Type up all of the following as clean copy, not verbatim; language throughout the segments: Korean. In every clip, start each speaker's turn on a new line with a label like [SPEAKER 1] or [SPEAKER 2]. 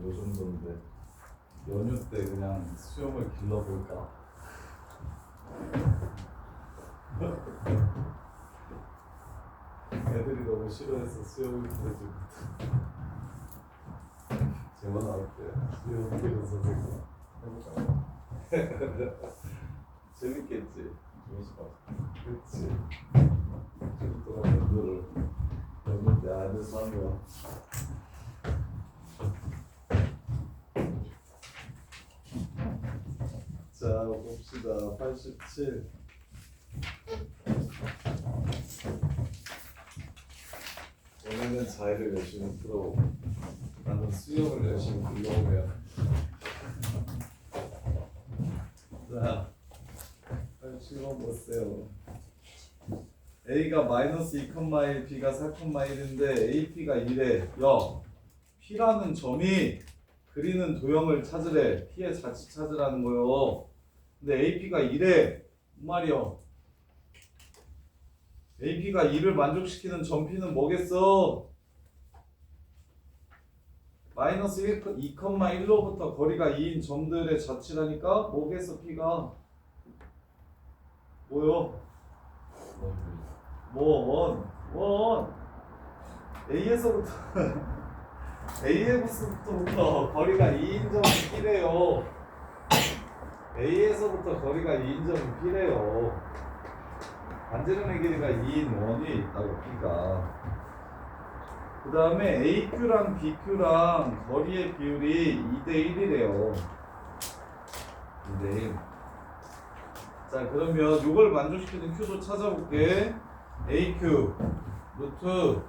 [SPEAKER 1] 요 정도인데 연휴 때 그냥 수영을 길러볼까? 애들이 너무 싫어해서 수영을 길어지고 제가 나올 때 수영 기른 선생님 해볼까요? 재밌겠지? 그치? 재밌더라 애들을 연휴 때 안에서 하면 자 봅시다. 87 오늘은 자해를 열심히 풀어 나는 수영을 열심히 불러오면 자 87번 보세요. A가 마이너스 2,1 B가 4,1인데 AP가 1에 야 P라는 점이 그리는 도형을 찾으래. P의 자치 찾으라는 거요. 근데 AP가 1에 말이야. AP가 2를 만족시키는 점 P는 뭐겠어? 마이너스 2,1로부터 거리가 2인 점들의 자치라니까 뭐겠어 P가? 뭐요? 원. A에서부터 A에서부터 거리가 2인 점이 P래요. A에서부터 거리가 2인 점이 P래요. 반지름의 길이가 2인 원이 있다고 P가. 그 다음에 AQ랑 BQ랑 거리의 비율이 2대1이래요. 2대1. 자 그러면 이걸 만족시키는 Q도 찾아볼게. AQ 루트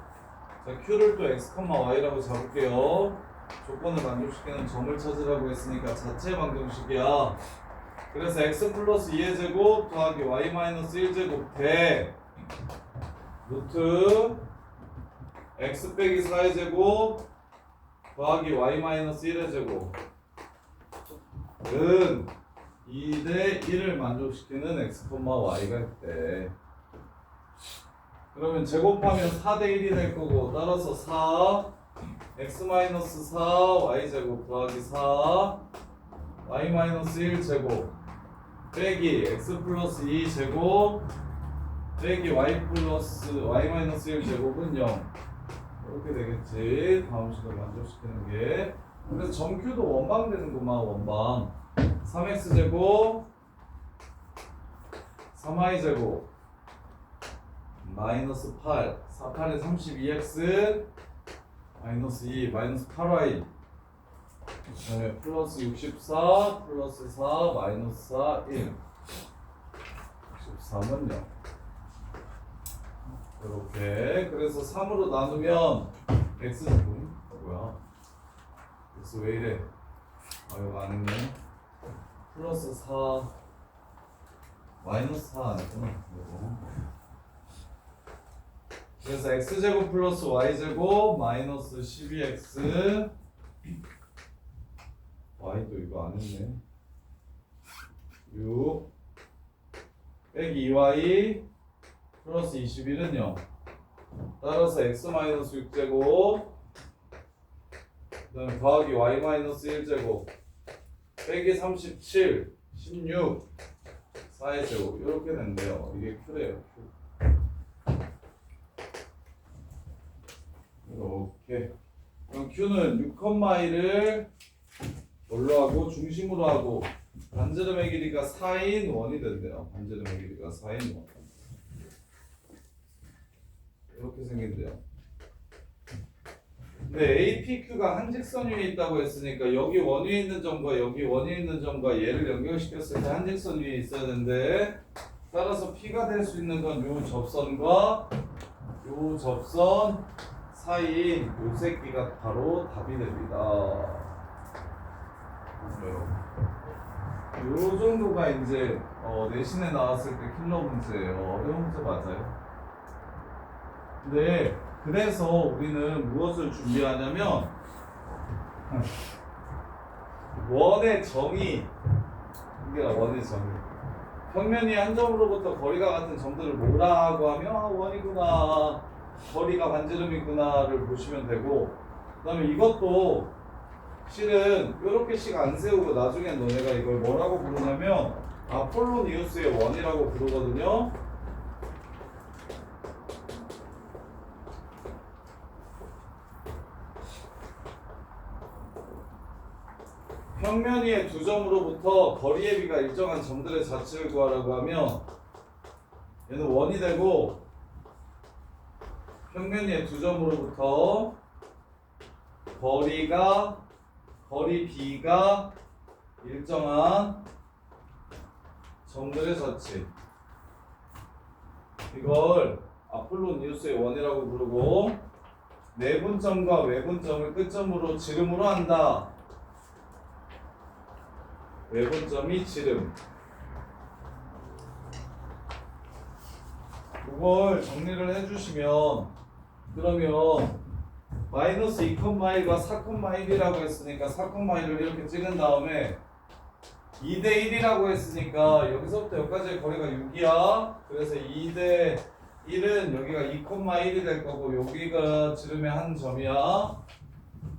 [SPEAKER 1] 자 Q를 또 x, y라고 잡을게요. 조건을 만족시키는 점을 찾으라고 했으니까 자체 방정식이야. 그래서 x 플러스 2의 제곱 더하기 y 마이너스 1제곱 대 루트 x 빼기 4의 제곱 더하기 y 마이너스 1의 제곱은 2대 1을 만족시키는 x, y가 있대. 그러면 제곱하면 4대 1이 될 거고 따라서 4 x 마이너스 4 y 제곱 더하기 4 y 마이너스 1 제곱 빼기 x 플러스 2 제곱 빼기 y 플러스 y 마이너스 1 제곱은 0 이렇게 되겠지. 다음 식을 만족시키는 게. 그래서 점 Q도 원방 되는구만. 원방 3x 제곱 3y 제곱 마이너스 8 4, 8에 32x 마이너스 2 마이너스 8y 네, 플러스 64 플러스 4 마이너스 4 1 63은 0 이렇게. 그래서 3으로 나누면 x 뭐야 x 왜 이래 이거 아니네. 플러스 4 마이너스 4 아니구나 이거. 그래서 x제곱 플러스 y제곱 마이너스 12x y도 이거 안 했네. 6 빼기 2y 플러스 21은 0 따라서 x 마이너스 6제곱 그 다음에 더하기 y 마이너스 1제곱 빼기 37 16 4의 제곱 이렇게 된대요. 이게 Q래요. Q. 이렇게. 그럼 Q는 6,1을 뭘로 하고 중심으로 하고 반지름의 길이가 4인 원이 된대요. 반지름의 길이가 4인 원. 이렇게 생긴대요. 근데 APQ가 한 직선 위에 있다고 했으니까 여기 원 위에 있는 점과 여기 원 위에 있는 점과 얘를 연결시켰을 때 한 직선 위에 있어야 되는데 따라서 P가 될 수 있는 건 요 접선과 요 접선 사이인 요 새끼가 바로 답이 됩니다. 요 정도가 이제 내신에 나왔을 때 킬러 문제예요. 어려운 문제 맞아요. 근데 그래서 우리는 무엇을 준비하냐면 원의 정의 이게 원의 정의 평면이 한 점으로부터 거리가 같은 점들을 뭐라고 하면 원이구나 거리가 반지름이구나를 보시면 되고 그 다음에 이것도 실은 이렇게씩 안 세우고 나중에 너네가 이걸 뭐라고 부르냐면 아폴로니우스의 원이라고 부르거든요. 평면 위의 두 점으로부터 거리의 비가 일정한 점들의 자치를 구하라고 하면 얘는 원이 되고, 평면 위의 두 점으로부터 거리 B가 일정한 점들의 자치, 이걸 아폴로니우스의 원이라고 부르고, 내분점과 외분점을 끝점으로 지름으로 한다. 외분점이 지름. 그걸 정리를 해주시면, 그러면 마이너스 2,1과 4,1이라고 했으니까 4,1을 이렇게 찍은 다음에 2대1이라고 했으니까 여기서부터 여기까지의 거리가 6이야. 그래서 2대1은 여기가 2,1이 될 거고, 여기가 지름의 한 점이야.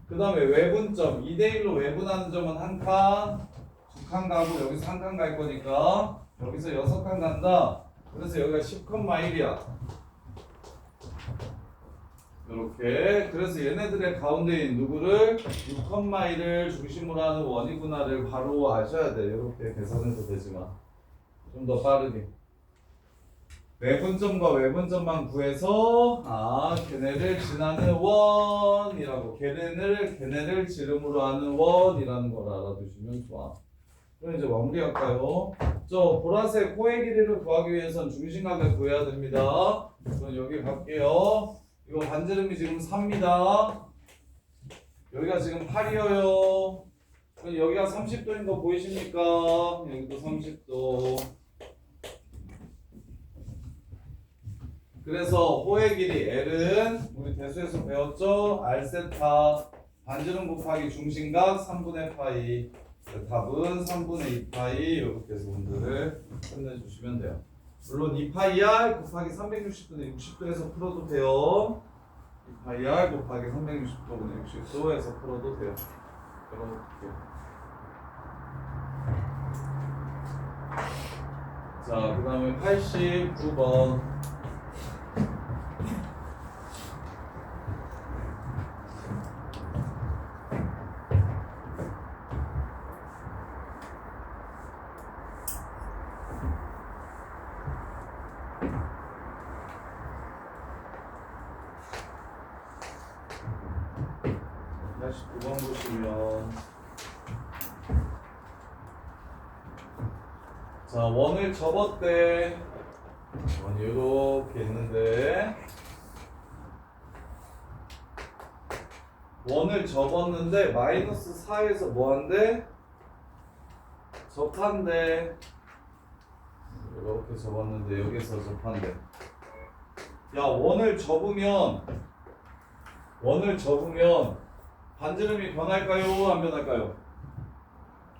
[SPEAKER 1] 그 다음에 외분점, 2대1로 외분하는 점은 한 칸, 두 칸 가고 여기서 한 칸 갈 거니까 여기서 6칸 간다. 그래서 여기가 10,1이야. 이렇게. 그래서 얘네들의 가운데인 누구를 6,1을 중심으로 하는 원이구나를 바로 아셔야 돼. 이렇게 계산해도 되지만 좀 더 빠르게 외분점과 외분점만 구해서 걔네를 지나는 원이라고, 걔네를 지름으로 하는 원이라는 걸 알아두시면 좋아. 그럼 이제 마무리할까요? 저 보라색 호의 길이를 구하기 위해선 중심각을 구해야 됩니다. 그럼 여기 갈게요. 이거 반지름이 지금 4입니다. 여기가 지금 8이에요. 그럼 여기가 30도인 거 보이십니까? 여기도 30도. 그래서 호의 길이 L은 우리 대수에서 배웠죠? R세타 반지름 곱하기 중심각 3분의 파이. 답은 3분의 2파이. 이렇게 해서 문제를 끝내주시면 돼요. 물론 2파이r 곱하기 360분의 60도에서 풀어도 돼요. 2파이r 곱하기 360도분의 60도에서 풀어도 돼요. 이렇게. 자, 그 다음에 89번. 다시 9번 보시면, 자, 원을 접었대. 원이 이렇게 있는데, 원을 접었는데 마이너스 4에서 뭐한대? 접한대. 이렇게 접었는데 여기서 접한대. 야, 원을 접으면 반지름이 변할까요? 안 변할까요?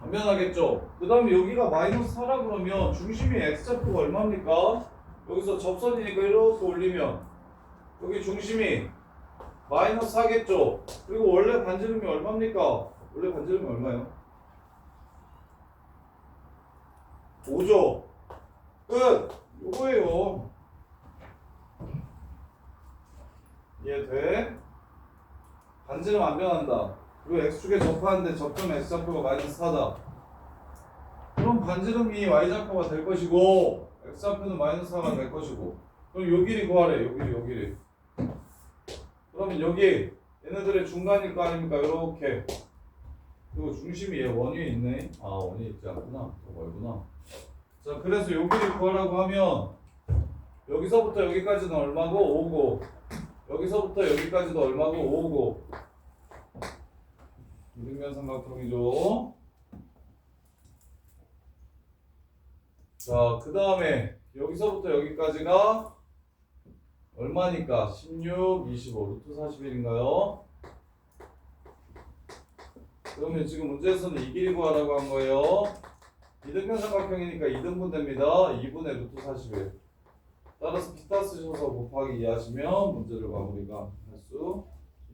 [SPEAKER 1] 안 변하겠죠? 그 다음에 여기가 마이너스 4라 그러면 중심이 x좌표가 얼마입니까? 여기서 접선이니까 이렇게 올리면 여기 중심이 마이너스 4겠죠? 그리고 원래 반지름이 얼마입니까? 원래 반지름이 얼마예요? 5죠? 끝! 요거예요. 이해돼? 반지름 안 변한다. 그리고 x축에 접하는데 접점 x좌표가 마이너스 4다. 그럼 반지름이 y좌표가 될 것이고 x좌표는 마이너스 4가 될 것이고, 그럼 요 길이 구하래. 요 길이. 그러면 여기 얘네들의 중간일 거 아닙니까? 이렇게. 그리고 중심이 얘 원 위에 있네. 원이 있지 않구나. 더 멀구나. 자, 그래서 요 길이 구하라고 하면 여기서부터 여기까지는 얼마고? 5고, 여기서부터 여기까지도 얼마고? 5고. 이등변 삼각형이죠. 자, 그 다음에 여기서부터 여기까지가 얼마니까? 16, 25, 루트 41인가요? 그러면 지금 문제에서는 이 길이 구하라고 한 거예요. 이등변 삼각형이니까 2등분 됩니다. 2분의 루트 41. 따라서 기타 쓰셔서 곱하기 2 하시면 문제를 마무리가 할 수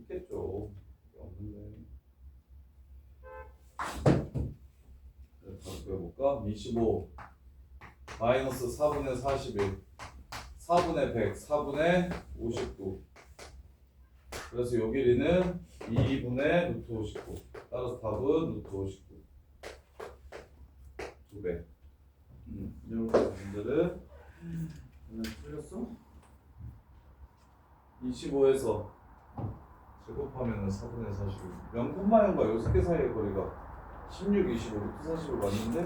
[SPEAKER 1] 있겠죠. 없는데. 해볼까? 25 마이너스 4분의 41 4분의 100 4분의 59 그래서 요 길이는 2분의 루트 59 따라서 답은 루트 59 2배 이렇게 문제를 틀렸어? 25에서 제곱하면은 4분의 41 0,0과 6개 사이의 거리가 16, 25, 루트 40을 맞는데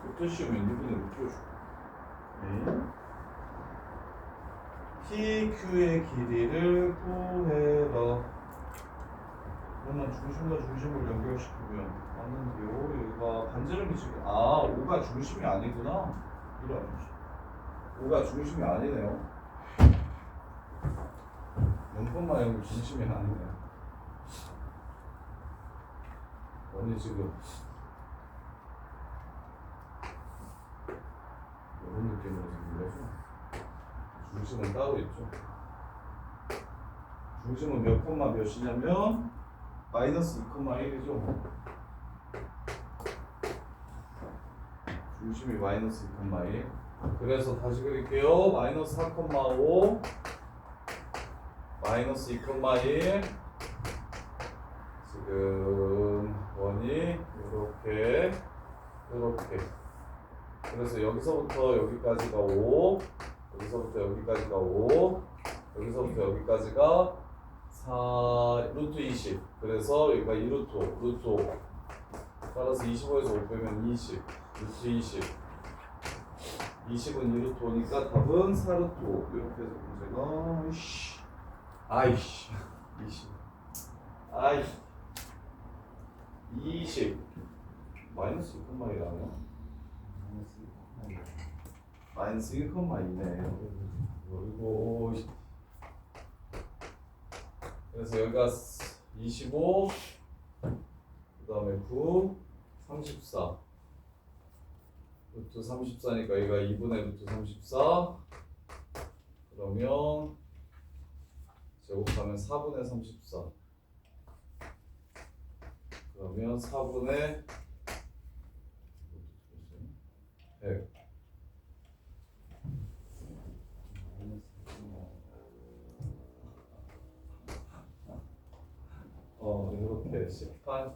[SPEAKER 1] 루트 씌우면 2분의 루트 59 PQ의 길이를 구해라. 그러면 중심과 중심을 연결시키면 맞는데요. 여기가 반지름이 지금 5가 중심이 아니구나. 이런 5가 중심이 아니네요. 0,0이 중심이 아니네요. 원이 지금 이런 느낌으로 생겨서 중심은 따로 있죠. 중심은 몇 콤마 몇이냐면 마이너스 2,1이죠. 중심이 마이너스 2,1. 그래서 다시 그릴게요. 마이너스 4,5 마이너스 2,1 지금 원이 이렇게 그래서 여기서부터 여기까지가 5 여기서부터 여기까지가 5 여기서부터 여기까지가 4 루트 20 그래서 여기가 2루트 5 루트 5 따라서 25에서 5 빼면 20 루트 20 20은 2루트 5니까 답은 4루트 5 이렇게 해서 문제가 아이씨 20 마이너스 2,1이라네요 마이너스 1,2네요. 그리고 그래서 여기가 25 그 다음에 9 34 루트 34니까 여기가 2분의 루트 34 그러면 제곱하면 4분의 34 그러면 4분의 100 이렇게 18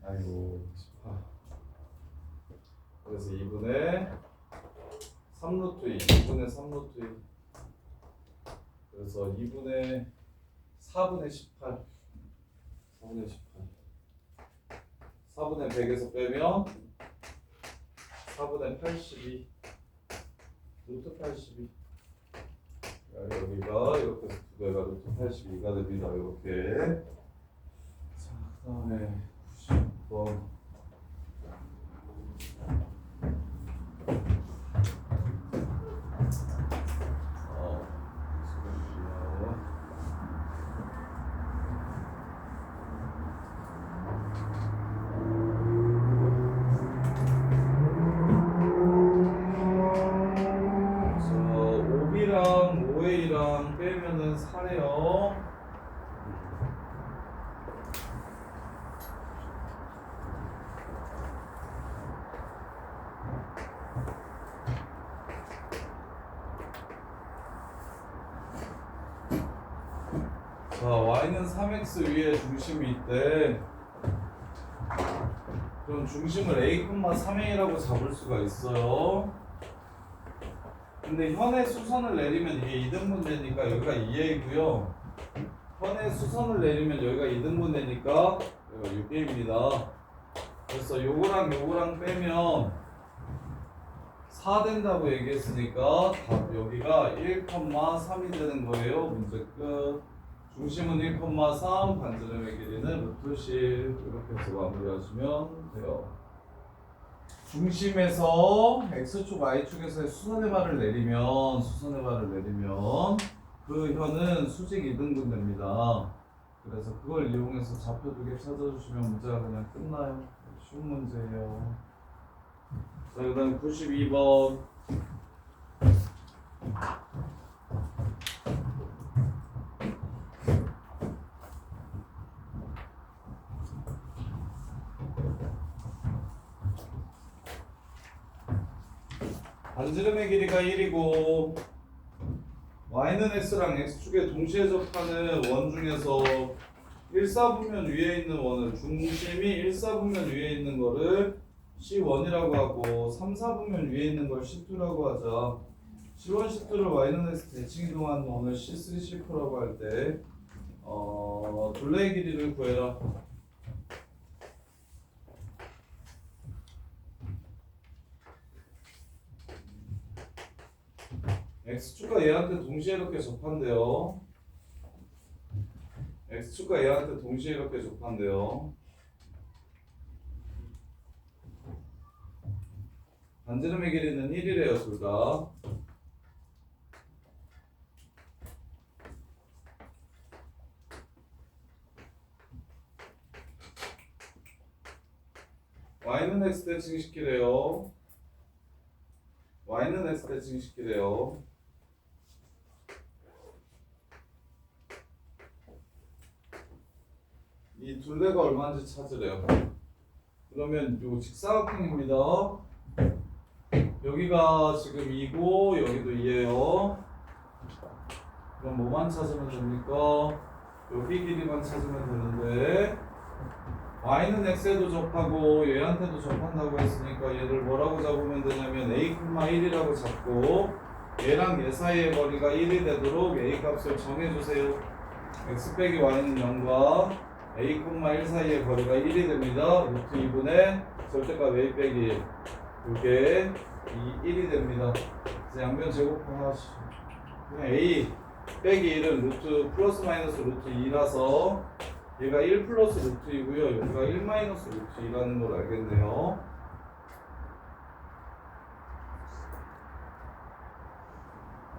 [SPEAKER 1] 아이고 18 그래서 2분의 3루트 2 2분의 3루트 2 그래서 2분의 4분의 18 4분의 18 4분의 100에서 빼면 4분의 82 루트 82 여기가 이렇게 두 배가 루트 82가 됩니다. 이렇게 자, 그 다음에 90번 빼면은 4래요. 자, y는 3x 위에 중심이 있대. 그럼 중심을 a,3a라고 잡을 수가 있어요. 근데 현의 수선을 내리면 이게 2등분되니까 여기가 2a고요. 현의 수선을 내리면 여기가 2등분되니까 여기가 6a입니다. 그래서 요거랑 빼면 4 된다고 얘기했으니까 답 여기가 1,3이 되는 거예요. 문제 끝. 중심은 1,3, 반지름의 길이는 루트 10 이렇게 해서 마무리하시면 돼요. 중심에서 x축, y축에서의 수선의 발을 내리면 그 현은 수직 2등분 됩니다. 그래서 그걸 이용해서 좌표 2개 찾아주시면 문제가 그냥 끝나요. 쉬운 문제예요. 자, 그 다음 92번 반지름의 길이가 1이고 y는 x랑 x축에 동시에 접하는 원 중에서 1사분면 위에 있는 원을 중심이 1사분면 위에 있는 거를 C1이라고 하고 3사분면 위에 있는 걸 C2라고 하자. C1, C2를 y는 x 대칭 이동하는 원을 C3, C4라고 할 때 둘레의 길이를 구해라. x축과 얘한테 동시에 이렇게 접한대요. x축과 얘한테 동시에 이렇게 접한대요. 반지름의 길이는 1이래요, 둘 다. y는 x 대칭시키래요. y는 x 대칭시키래요. 이 둘레가 얼마인지 찾으래요. 그러면 요 직사각형입니다. 여기가 지금 2고 여기도 2예요. 그럼 뭐만 찾으면 됩니까? 여기 길이만 찾으면 되는데 y는 x에도 접하고 얘한테도 접한다고 했으니까 얘를 뭐라고 잡으면 되냐면 a, 1이라고 잡고 얘랑 얘 사이의 거리가 1이 되도록 a 값을 정해주세요. x 빼기 y는 0과 a, 1 사이의 거리가 1이 됩니다. 루트 2분의 절대값 a 빼기 1 이게 1이 됩니다. 그래서 양변 제곱하시죠. 그냥 a 빼기 1은 루트 플러스 마이너스 루트 2라서 얘가 1 플러스 루트 2고요. 여기가 1 마이너스 루트 2라는 걸 알겠네요.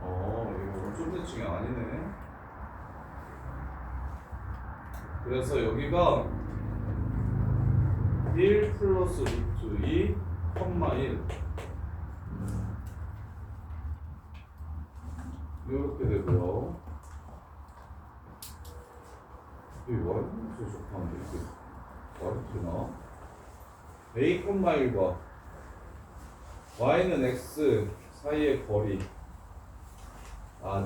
[SPEAKER 1] 이거 원점 대칭이 아니네. 그래서 여기가 1 플러스 루트 2, 1 이렇게 되고요. 이 y는 접하는데 이게 말이 되나? a, 1과 y는 x 사이의 거리.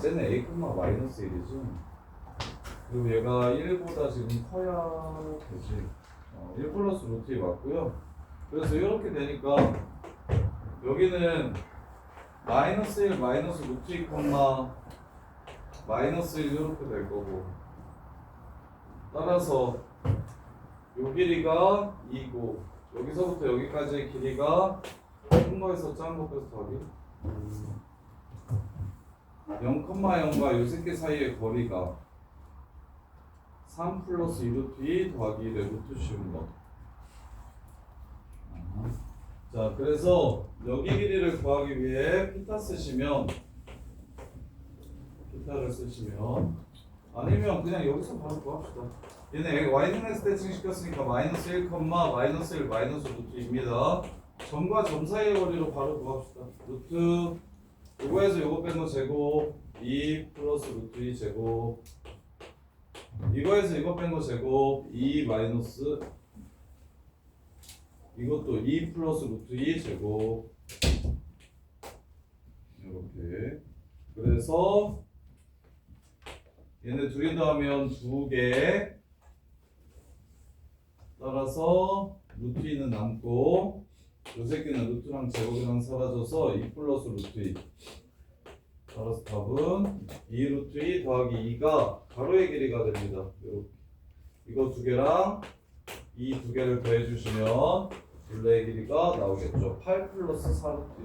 [SPEAKER 1] 쟤는 a, 마이너스 1이지. 그리고 얘가 1보다 지금 커야 되지. 1 플러스 루트 2 맞고요. 그래서 이렇게 되니까 여기는 마이너스 1 마이너스 루트 2 마이너스 1 이렇게 될 거고, 따라서 요 길이가 2고 여기서부터 여기까지의 길이가 큰 거에서 작은 거 빼서 더하기 0,0과 요 새끼 사이의 거리가 3 플러스 2 루트 2 더하기 1의 루트 씌운 거. 자, 그래서 여기 길이를 구하기 위해 피타 쓰시면, 피타를 쓰시면, 아니면 그냥 여기서 바로 구합시다. 얘네 y는 x 대칭 시켰으니까 마이너스 1, 마이너스 1, 마이너스 루트 2입니다. 점과 점 사이의 거리로 바로 구합시다. 루트 요거에서 요거 뺀 거 제곱 2 플러스 루트 2 제곱, 이거에서 이거 뺀 거 제곱 2 마이너스 이것도 2 플러스 루트 2 제곱, 이렇게. 그래서 얘네 둘이 더하면 2개, 따라서 루트 2는 남고 요 새끼는 루트랑 제곱이랑 사라져서 2 플러스 루트 2. 따라서 답은 2 루트 2 더하기 2가 가로의 길이가 됩니다. 이렇게. 이거 두 개랑 이 두 개를 더해주시면 둘레의 길이가 나오겠죠. 8 플러스 4 루트 2.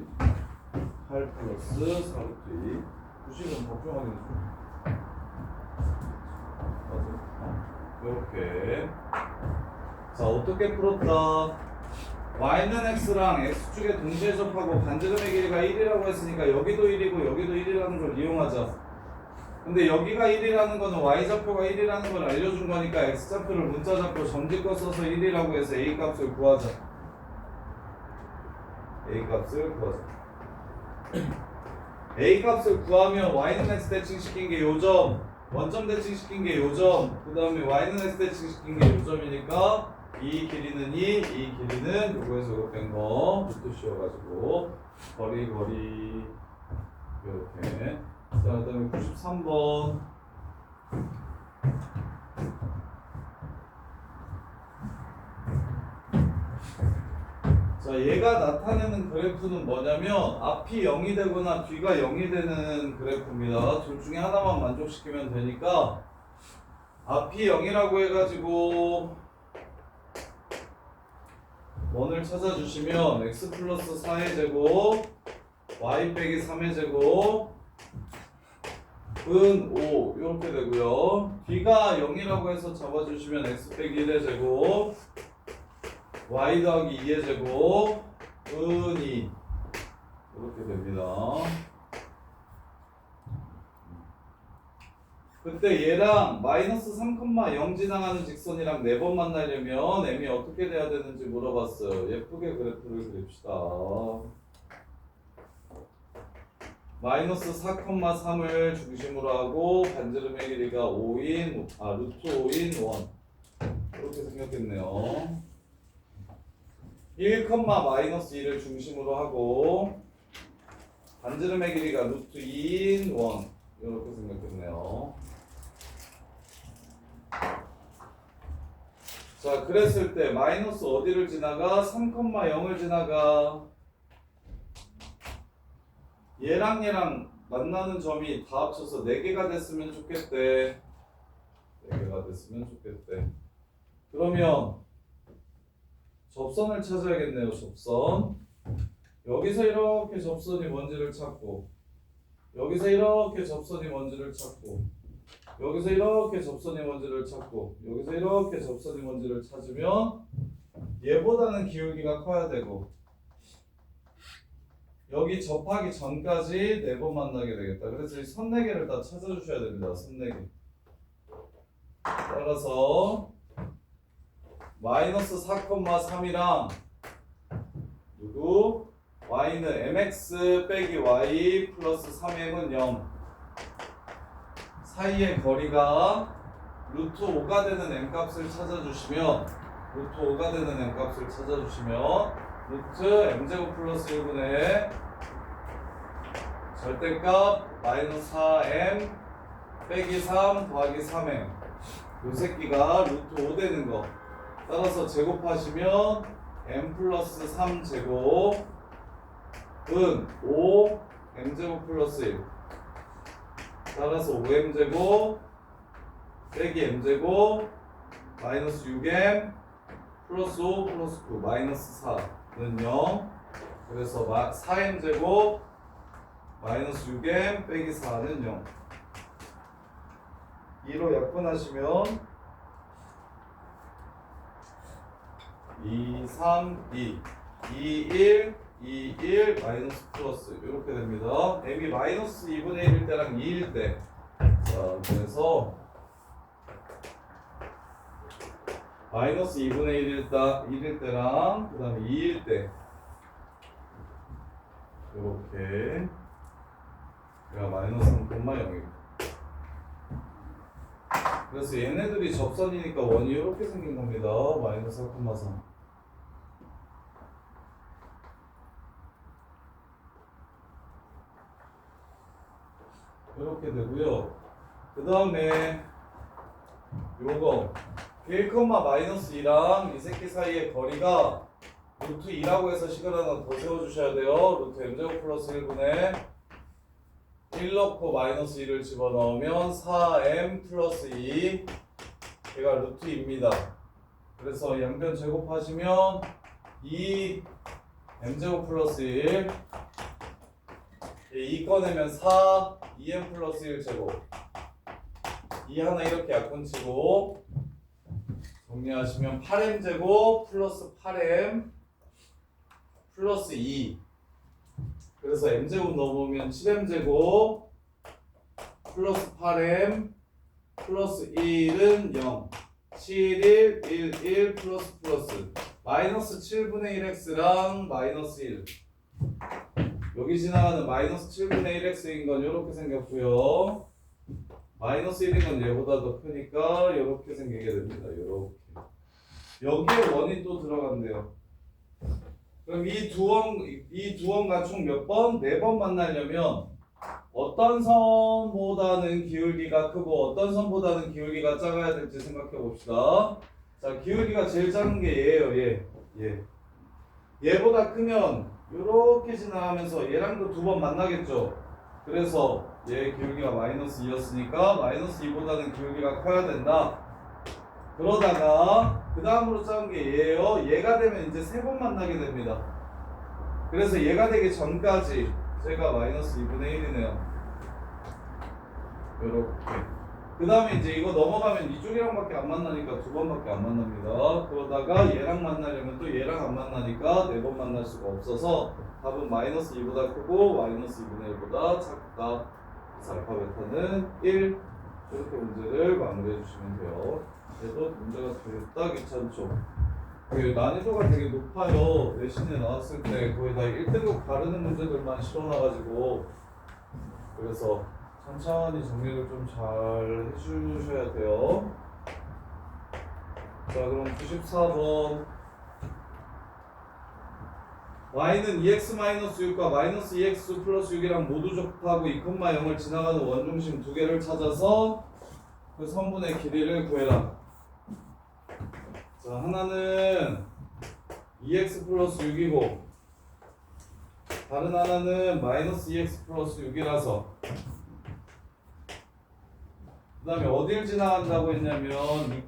[SPEAKER 1] 8 플러스 4 루트 2. 구식은 걱정하기 좀. 맞아. 이렇게. 자, 어떻게 풀었다? y는 x랑 x축에 동시에 접하고 반지름의 길이가 1이라고 했으니까 여기도 1이고 여기도 1이라는 걸 이용하자. 근데 여기가 1이라는 거는 y좌표가 1이라는 걸 알려준 거니까 x좌표를 문자좌표 점집거 써서 1이라고 해서 a 값을 구하자. a 값을 구하자. a 값을 구하면 y는 x 대칭시킨 게 요점, 원점 대칭시킨 게 요점, 그 다음에 y는 x 대칭시킨 게 요점이니까 이 길이는 이 길이는 요거에서 요거 뺀거 루트 씌워가지고 거리 이렇게. 자, 그다음에 93번. 자, 얘가 나타내는 그래프는 뭐냐면 앞이 0이 되거나 뒤가 0이 되는 그래프입니다. 둘 중에 하나만 만족시키면 되니까 앞이 0이라고 해가지고 원을 찾아주시면 x 플러스 4의 제곱 y 빼기 3의 제곱 은 5 이렇게 되고요. 뒤가 0이라고 해서 잡아주시면 x 빼기 1의 제곱 y 더하기 2의 제곱 은 2 이렇게 됩니다. 그때 얘랑 마이너스 3,0 지나가는 직선이랑 4번 만나려면 m이 어떻게 돼야 되는지 물어봤어요. 예쁘게 그래프를 그립시다. 마이너스 4,3을 중심으로 하고 반지름의 길이가 루트 5인 1 이렇게 생겼겠네요. 1, 마이너스 2를 중심으로 하고 반지름의 길이가 루트 2인 1 이렇게 생겼겠네요. 자, 그랬을 때 마이너스 어디를 지나가? 3,0을 지나가. 얘랑 만나는 점이 다 합쳐서 4개가 됐으면 좋겠대. 4개가 됐으면 좋겠대. 그러면 접선을 찾아야겠네요. 접선. 여기서 이렇게 접선이 뭔지를 찾고, 여기서 이렇게 접선이 뭔지를 찾고, 여기서 이렇게 접선이 뭔지를 찾고, 여기서 이렇게 접선이 뭔지를 찾으면 얘보다는 기울기가 커야 되고, 여기 접하기 전까지 4번 만나게 되겠다. 그래서 이 선 4개를 다 찾아주셔야 됩니다. 선 4개. 따라서 마이너스 4,3이랑 누구? y는 mx 빼기 y 플러스 3m은 0 사이의 거리가 루트 5가 되는 m값을 찾아주시면 루트 m제곱 플러스 1분의 절대값 마이너스 4m 빼기 3 더하기 3m 요 새끼가 루트 5 되는 거 따라서 제곱하시면 m 플러스 3제곱 은 5 m제곱 플러스 1 따라서 5m제곱 빼기 m제곱 마이너스 6m 플러스 5 플러스 9 마이너스 4는 0 그래서 4m제곱 마이너스 6m 빼기 4는 0 2로 약분하시면 2, 3, 2 2, 1 2, 1 마이너스 플러스 이렇게 됩니다. m이 마이너스 2분의 1일 때랑 2일 때 자, 그래서 마이너스 2분의 1일 때랑 그 다음에 2일 때 이렇게 얘가 마이너스 3,0입니다. 그래서 얘네들이 접선이니까 원이 이렇게 생긴 겁니다. 마이너스 4,3 이렇게 되고요. 그 다음에 요거 1, 마이너스 2랑 이 새끼 사이의 거리가 루트 2라고 해서 식을 하나 더 세워주셔야 돼요. 루트 m제곱 플러스 1분의 1 넣고 마이너스 2를 집어넣으면 4m 플러스 2 얘가 루트 2입니다. 그래서 양변 제곱하시면 2 m제곱 플러스 1 2 꺼내면 4 2m 플러스 1 제곱 2 하나 이렇게 약분치고 정리하시면 8m 제곱 플러스 8m 플러스 2 그래서 m제곱 넣어보면 7m 제곱 플러스 8m 플러스 1은 0 7, 1, 1, 1 플러스 마이너스 7분의 1x랑 마이너스 1 여기 지나가는 마이너스 7분의 1x인 건 이렇게 생겼고요. 마이너스 1인 건 얘보다 더 크니까 이렇게 생기게 됩니다. 이렇게. 여기에 원이 또 들어간대요. 그럼 이 두 원과 총 몇 번? 4번 만나려면 어떤 선보다는 기울기가 크고 어떤 선보다는 기울기가 작아야 될지 생각해 봅시다. 자, 기울기가 제일 작은 게 얘예요. 얘. 얘보다 크면 이렇게 지나가면서 얘랑도 2번 만나겠죠. 그래서 얘 기울기가 마이너스 2였으니까 마이너스 2보다는 기울기가 커야 된다. 그러다가 그 다음으로 작은 게 얘예요. 얘가 되면 이제 3번 만나게 됩니다. 그래서 얘가 되기 전까지 제가 마이너스 2분의 1이네요. 요렇게. 그 다음에 이제 이거 넘어가면 이쪽이랑밖에 안 만나니까 2번밖에 안 만납니다. 그러다가 얘랑 만나려면 또 얘랑 안 만나니까 4번 만날 수가 없어서 답은 마이너스 2보다 크고 마이너스 2분의 1보다 작다. 그래서 알파 베타는 1. 이렇게 문제를 마무리해 주시면 돼요. 그래도 문제가 되게 귀찮죠. 난이도가 되게 높아요. 내신에 나왔을 때 거의 다 1등급 가르는 문제들만 실어놔가지고 그래서 천천히 정리를 좀 잘 해주셔야 돼요. 자, 그럼 94번 y는 2x-6과 마이너스 2x 플러스 6이랑 모두 접하고 2,0을 지나가는 원중심 두 개를 찾아서 그 선분의 길이를 구해라. 자, 하나는 2x 플러스 6이고 다른 하나는 마이너스 2x 플러스 6이라서 그 다음에 어딜 지나간다고 했냐면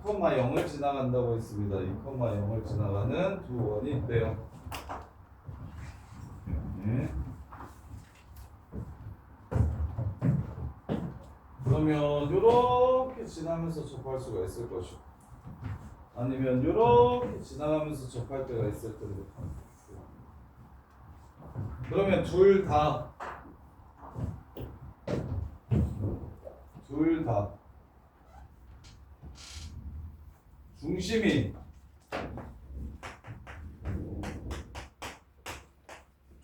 [SPEAKER 1] 2,0을 지나간다고 했습니다. 2,0을 지나가는 두 원이 있대요. 그러면 이렇게 지나면서 접할 수가 있을 것이고 아니면 이렇게 지나가면서 접할 때가 있을 텐데 그러면 둘 다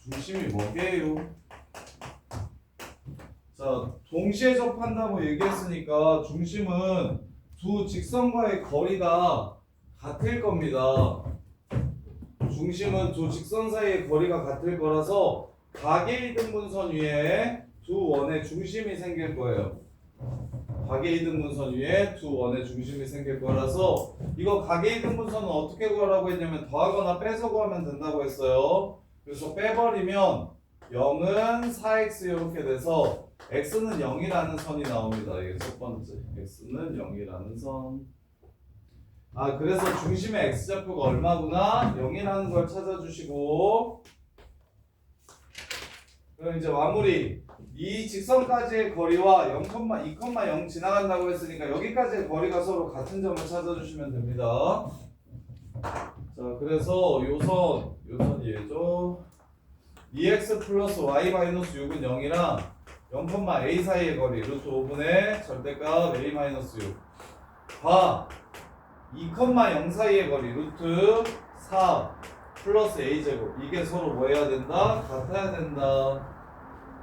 [SPEAKER 1] 중심이 뭐게요? 자, 동시에 접한다고 얘기했으니까 중심은 두 직선과의 거리가 같을 겁니다. 중심은 두 직선 사이의 거리가 같을 거라서 가계이등분선 위에 두 원의 중심이 생길 거예요. 가계이등분선 위에 두 원의 중심이 생길 거라서 이거 가계이등분선은 어떻게 구하라고 했냐면 더하거나 빼서 구하면 된다고 했어요. 그래서 빼버리면 0은 4x 이렇게 돼서 x는 0이라는 선이 나옵니다. 이게 첫 번째 x는 0이라는 선. 아, 그래서 중심의 x좌표가 얼마구나? 0이라는 걸 찾아주시고 그럼 이제 마무리. 이 직선까지의 거리와 2,0 지나간다고 했으니까 여기까지의 거리가 서로 같은 점을 찾아주시면 됩니다. 자, 그래서 요선이 얘죠. 2x 플러스 y 마이너스 6은 0이랑 0,a 사이의 거리 루트 5분의 절대값 a 마이너스 6 과 2,0 사이의 거리 루트 4 플러스 a 제곱 이게 서로 뭐 해야 된다? 같아야 된다.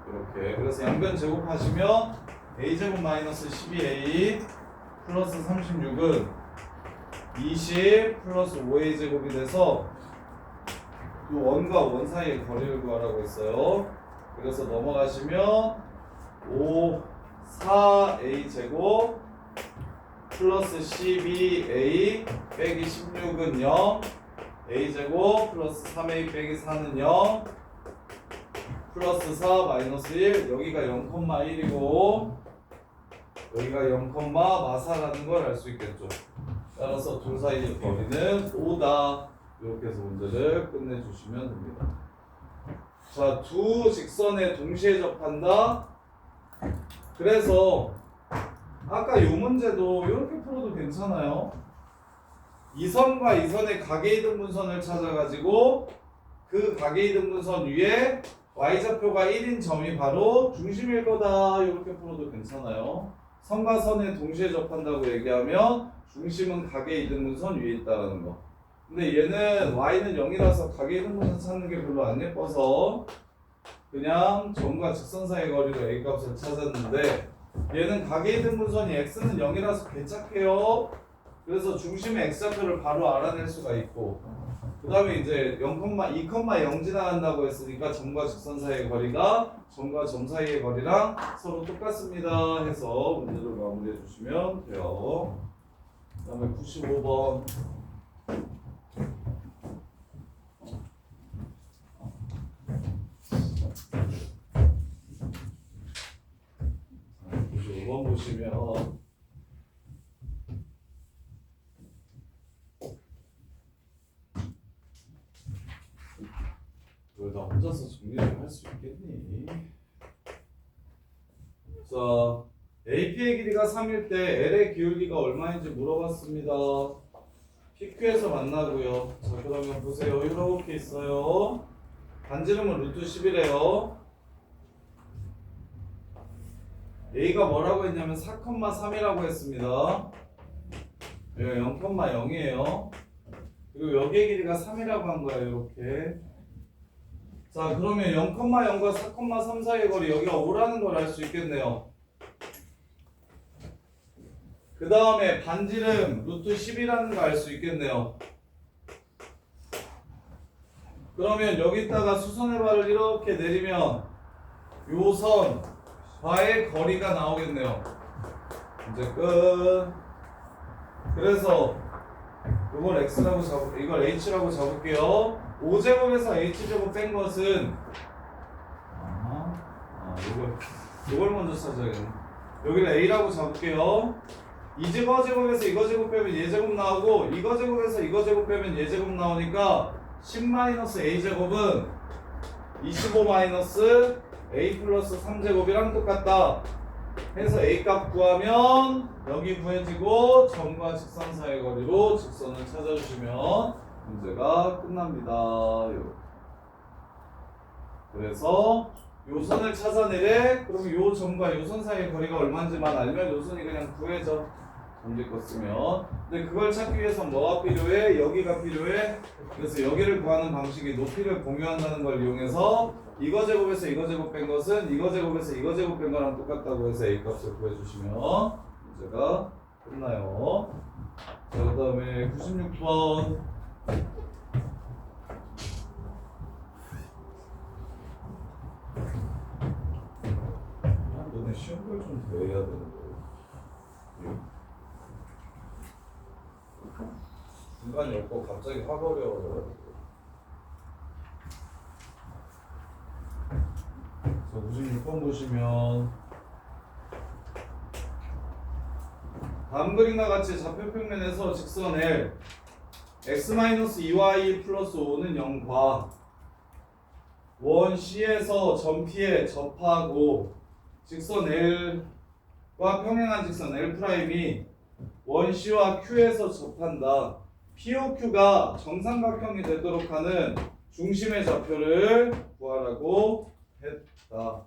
[SPEAKER 1] 이렇게 그래서 양변 제곱하시면 a 제곱 마이너스 12a 플러스 36은 20 플러스 5a 제곱이 돼서 이 원과 원 사이의 거리를 구하라고 했어요. 그래서 넘어가시면 4a 제곱 플러스 12a 빼기 16은 0 a 제곱 플러스 3a 빼기 4는 0 플러스 4 마이너스 1 여기가 0,1이고 여기가 0, 마사라는 걸 알 수 있겠죠. 따라서 둘 사이의 거리는 5다. 이렇게 해서 문제를 끝내주시면 됩니다. 자, 두 직선에 동시에 접한다. 그래서 아까 이 문제도 이렇게 풀어도 괜찮아요. 이 선과 이 선의 가계이등분선을 찾아가지고 그 가계이등분선 위에 y좌표가 1인 점이 바로 중심일 거다. 이렇게 풀어도 괜찮아요. 선과 선에 동시에 접한다고 얘기하면 중심은 가계이등분선 위에 있다는 거. 근데 얘는 y는 0이라서 가계이등분선 찾는 게 별로 안 예뻐서 그냥 점과 직선 사이의 거리로 a 값을 찾았는데 얘는 가계이등분선이 x는 0이라서 개착해요. 그래서 중심의 x좌표를 바로 알아낼 수가 있고 그 다음에 이제 2,0 지나간다고 했으니까 점과 직선 사이의 거리가 점과 점 사이의 거리랑 서로 똑같습니다 해서 문제를 마무리해 주시면 돼요. 그 다음에 95번 보시면 왜 나 혼자서 정리를 할 수 있겠니? 자, AP의 길이가 3일 때 L의 기울기가 얼마인지 물어봤습니다. PQ에서 만나고요. 자, 그러면 보세요. 이렇게 있어요. 반지름은 루트 10이래요. A가 뭐라고 했냐면 4,3이라고 했습니다. 여기 0,0이에요. 그리고 여기의 길이가 3이라고 한 거예요. 이렇게. 자, 그러면 0,0과 4,3 사이의 거리 여기가 5라는 걸 알 수 있겠네요. 그 다음에 반지름 루트 10이라는 거 알 수 있겠네요. 그러면 여기다가 수선의 발을 이렇게 내리면 요 선과의 거리가 나오겠네요. 이제 끝. 그래서 이걸 x라고 이걸 h라고 잡을게요. 5제곱에서 h제곱 뺀 것은 이걸 먼저 찾아야겠네. 여기를 a라고 잡을게요. 이거 제곱에서 이거 제곱 빼면 얘 제곱 나오고 이거 제곱에서 이거 제곱 빼면 얘 제곱 나오니까 10-a 제곱은 25-a 플러스 3제곱이랑 똑같다 해서 a 값 구하면 여기 구해지고 점과 직선 사이의 거리로 직선을 찾아주시면 문제가 끝납니다. 그래서 요 선을 찾아내래. 그러면 요 점과 요 선 사이의 거리가 얼마인지만 알면 요 선이 그냥 구해져. 전질 거 쓰면. 근데 그걸 찾기 위해서 뭐가 필요해? 여기가 필요해. 그래서 여기를 구하는 방식이 높이를 공유한다는 걸 이용해서 이거 제곱에서 이거 제곱 뺀 것은 이거 제곱에서 이거 제곱 뺀 거랑 똑같다고 해서 a 값을 구해주시면 문제가 끝나요. 자, 그 다음에 96번. 너네 쉬운 걸 좀 더 해야 되는데. 중간이 없고 갑자기 확 어려워져가지고. 자, 96번 보시면 다음 그림과 같이 좌표평면에서 직선 L x-2y 플러스 5는 0과 원 C에서 점 P에 접하고 직선 L과 평행한 직선 L'이 원 C와 Q에서 접한다. POQ가 정삼각형이 되도록 하는 중심의 좌표를 구하라고 했다.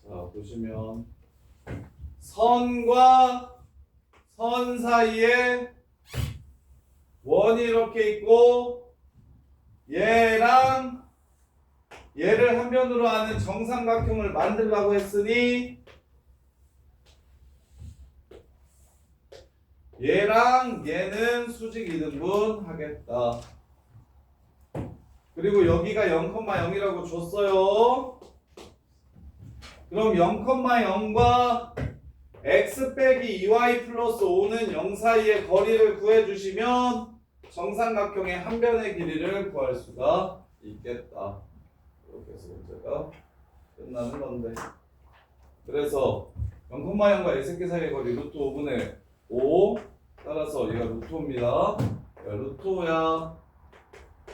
[SPEAKER 1] 자, 보시면 선과 선 사이에 원이 이렇게 있고 얘랑 얘를 한 변으로 하는 정삼각형을 만들라고 했으니 얘랑 얘는 수직 이등분 하겠다. 그리고 여기가 0,0이라고 줬어요. 그럼 0,0과 x 빼기 2y 플러스 5는 0 사이의 거리를 구해주시면 정삼각형의 한 변의 길이를 구할 수가 있겠다. 이렇게 해서 문제가 끝나는 건데. 그래서 0,0과 x끼 사이의 거리 루트 5분의 5 따라서 얘가 루트 5입니다. 야, 루트 5야.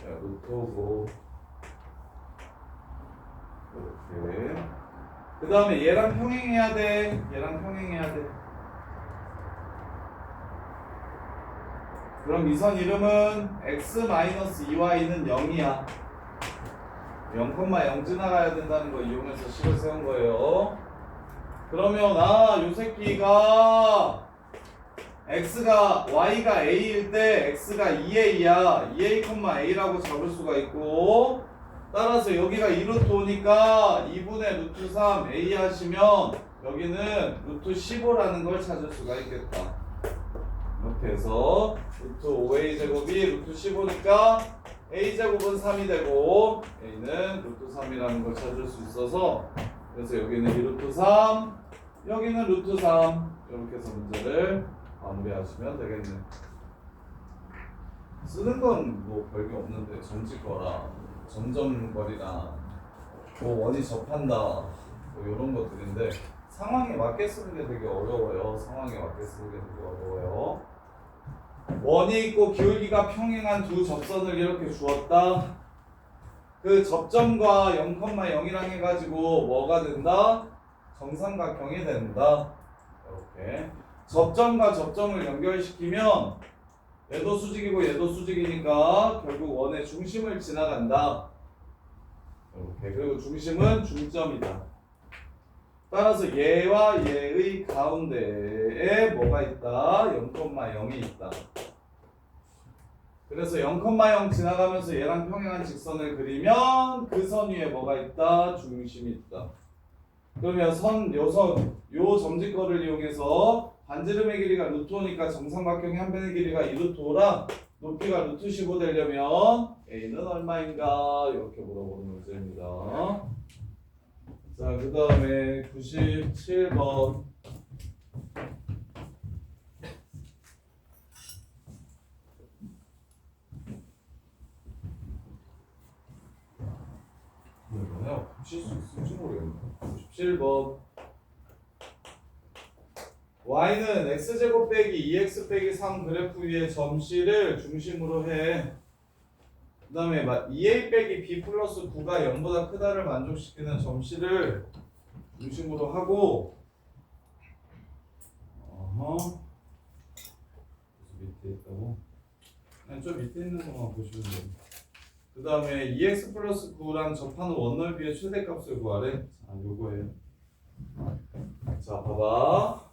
[SPEAKER 1] 루트 5고 이렇게. 그 다음에 얘랑 평행해야 돼. 그럼 이 선 이름은 x-2y는 0이야. 0,0 지나가야 된다는 거 이용해서 식을 세운 거예요. 그러면 요 새끼가 y가 a일 때 x가 2a야. 2a,a라고 잡을 수가 있고 따라서 여기가 2루트 5니까 2분의 루트 3 a 하시면 여기는 루트 15라는 걸 찾을 수가 있겠다. 이렇게 해서 루트 5a제곱이 루트 15니까 a제곱은 3이 되고 a는 루트 3이라는 걸 찾을 수 있어서 그래서 여기는 2루트 3 여기는 루트 3 이렇게 해서 문제를 마무리하시면 되겠네요. 쓰는 건 뭐 별게 없는데 점집거라 점점거리나 뭐 원이 접한다 뭐 이런 것들인데 상황에 맞게 쓰는 게 되게 어려워요. 상황에 맞게 쓰는 게 되게 어려워요. 원이 있고 기울기가 평행한 두 접선을 이렇게 주었다. 그 접점과 0,0이랑 해가지고 뭐가 된다? 정삼각형이 된다. 이렇게 접점과 접점을 연결시키면 얘도 수직이고 얘도 수직이니까 결국 원의 중심을 지나간다. 이렇게 그리고 중심은 중점이다. 따라서 얘와 얘의 가운데에 뭐가 있다? 0,0이 있다. 그래서 0,0 지나가면서 얘랑 평행한 직선을 그리면 그 선 위에 뭐가 있다? 중심이 있다. 그러면 요 점직거를 이용해서 반지름의 길이가 루트 5니까 정삼각형의 한 변의 길이가 2루트 5라 높이가 루트 15 되려면 A는 얼마인가? 이렇게 물어보는 문제입니다. 자, 그 다음에 97번. 이거요? 붙일 수 있을지 모르겠네. 97번. y는 x제곱 빼기 2x 빼기 3 그래프 위에 점 C를 중심으로 해. 그 다음에 2a 빼기 b 플러스 9가 0보다 크다를 만족시키는 점 C를 중심으로 하고 그래서 밑에 있다고? 그냥 좀 밑에 있는 것만 보시면 돼요. 그 다음에 2x 플러스 9랑 접하는 원넓이의 최대값을 구하래. 자, 요거예요. 자, 봐봐.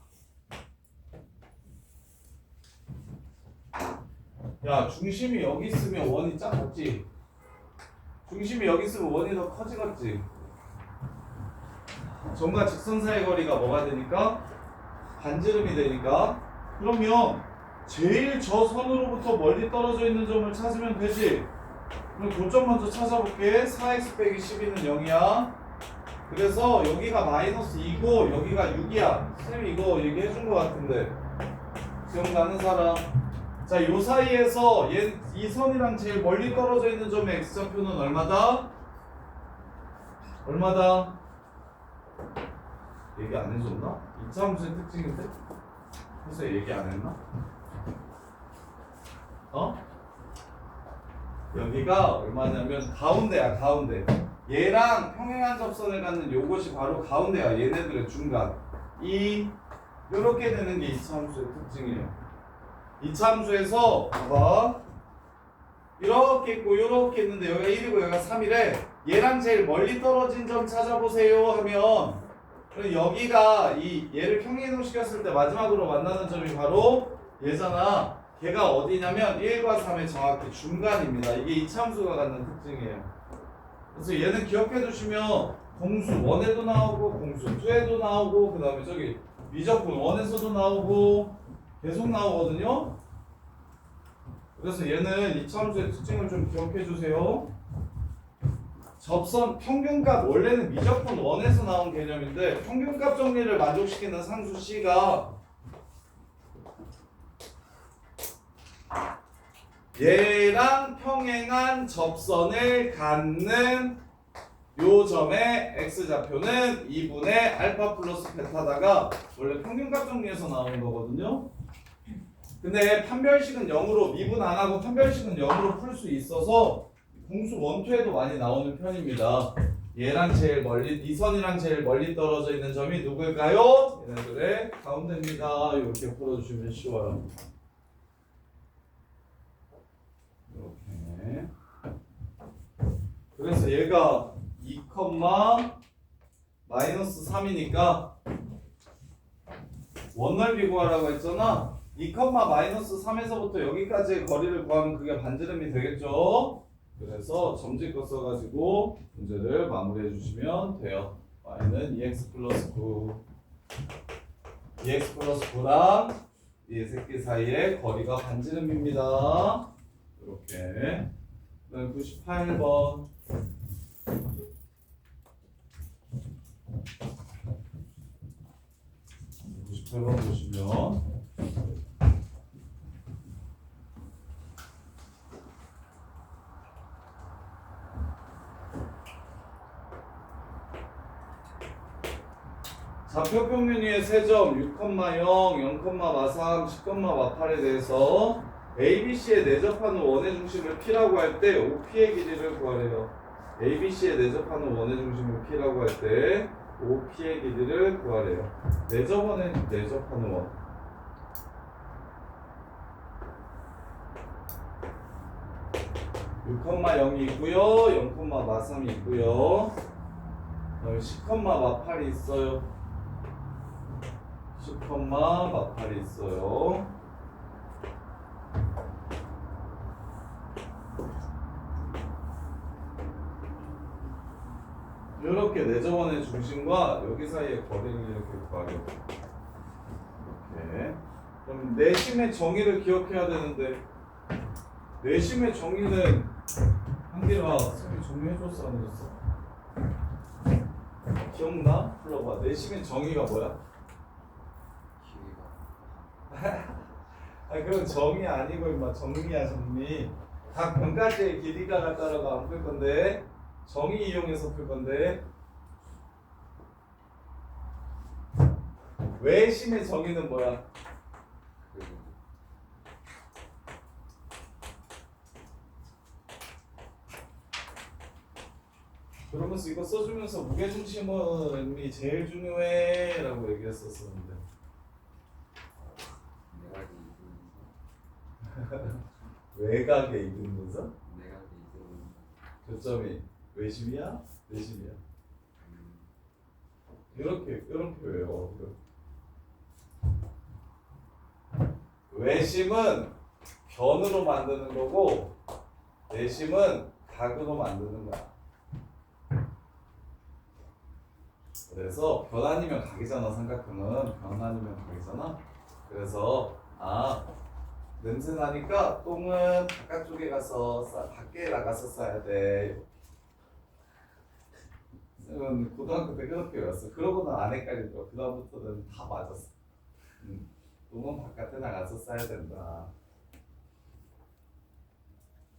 [SPEAKER 1] 야, 중심이 여기 있으면 원이 작았지? 중심이 여기 있으면 원이 더 커지겠지? 점과 직선 사이 거리가 뭐가 되니까? 반지름이 되니까 그러면 제일 저 선으로부터 멀리 떨어져 있는 점을 찾으면 되지? 그럼 교점 먼저 찾아볼게. 4x 빼기 12는 0이야. 그래서 여기가 마이너스 2고 여기가 6이야. 쌤이 이거 얘기해 준 것 같은데 기억나는 사람? 자, 요 사이에서 이 선이랑 제일 멀리 떨어져 있는 점의 x좌표는 얼마다? 얼마다? 얘기 안 해줬나? 이차함수의 특징인데? 그래서 얘기 안 했나? 여기가 얼마냐면 가운데야, 가운데. 얘랑 평행한 접선을 갖는 요것이 바로 가운데야. 얘네들의 중간. 요렇게 되는 게 이차함수의 특징이에요. 이차함수에서 봐봐. 이렇게 있고 요렇게 있는데 여기가 1이고 여기가 3이래. 얘랑 제일 멀리 떨어진 점 찾아보세요 하면 여기가 얘를 평행이동시켰을 때 마지막으로 만나는 점이 바로 얘잖아. 걔가 어디냐면 1과 3의 정확히 중간입니다. 이게 이차함수가 갖는 특징이에요. 그래서 얘는 기억해 두시면 공수 1에도 나오고 공수 2에도 나오고 그 다음에 저기 미적분 1에서도 나오고 계속 나오거든요. 그래서 얘는 이차함수의 특징을 좀 기억해 주세요. 접선 평균값 원래는 미적분 1에서 나온 개념인데 평균값 정리를 만족시키는 상수 C가 얘랑 평행한 접선을 갖는 요 점의 x좌표는 2분의 알파 플러스 베타다가 원래 평균값 정리에서 나오는 거거든요. 근데 판별식은 0으로 미분 안 하고 판별식은 0으로 풀 수 있어서 공수 1, 2에도 많이 나오는 편입니다. 얘랑 제일 멀리, 이 선이랑 제일 멀리 떨어져 있는 점이 누굴까요? 얘네들의 가운데입니다. 이렇게 풀어주시면 쉬워요. 이렇게. 그래서 얘가 2, 마이너스 3이니까 원넓이 구하라고 했잖아. 2, 마이너스 3에서부터 여기까지의 거리를 구하면 그게 반지름이 되겠죠? 그래서 점집거 써가지고 문제를 마무리해 주시면 돼요. y는 2x 플러스 9 2x 플러스 9랑 이 새끼 사이의 거리가 반지름입니다. 이렇게. 그다음 98번. 98번 보시면 좌표 평면위의 세점 6,0, 0,43, 10,8에 대해서 ABC에 내접하는 원의 중심을 P라고 할 때 OP의 길이를 구하래요. ABC에 내접하는 원의 중심을 P라고 할 때 OP의 길이를 구하래요. 내접하는 원. (6,0이) 있고요. (0,43이) 있고요. 그다음에 (10,8이) 있어요. (10,8이) 있어요. 이렇게 내접원의 중심과 여기 사이의 거리를 이렇게 구하려고. 이렇게. 그럼 내심의 정의를 기억해야 되는데 내심의 정의는 한기라 선생님이 정리해줬어 안 해줬어? 기억나? 불러봐. 내심의 정의가 뭐야? 아니 그건 정의 아니고 임마 정리야 정리. 각 변가지의 길이가 따라가 안 풀 건데 정의 이용해서 풀 건데 외심의 정의는 뭐야? 그러면서 이거 써주면서 무게중심이 제일 중요해 라고 얘기했었는데 외곽의 이등분선? 교점이 외심이야? 내심이야? 이렇게 외워. 외심은 변으로 만드는 거고 내심은 각으로 만드는 거야. 그래서 변 아니면 각이잖아. 삼각형은 변 아니면 각이잖아. 그래서 냄새 나니까 똥은 바깥쪽에 가서 밖에 나가서 싸야 돼. 고등학교 때 그렇게 외웠어. 그러고는 안 헷갈리더라고. 그 다음부터는 다 맞았어. 똥은 바깥에 나가서 싸야 된다.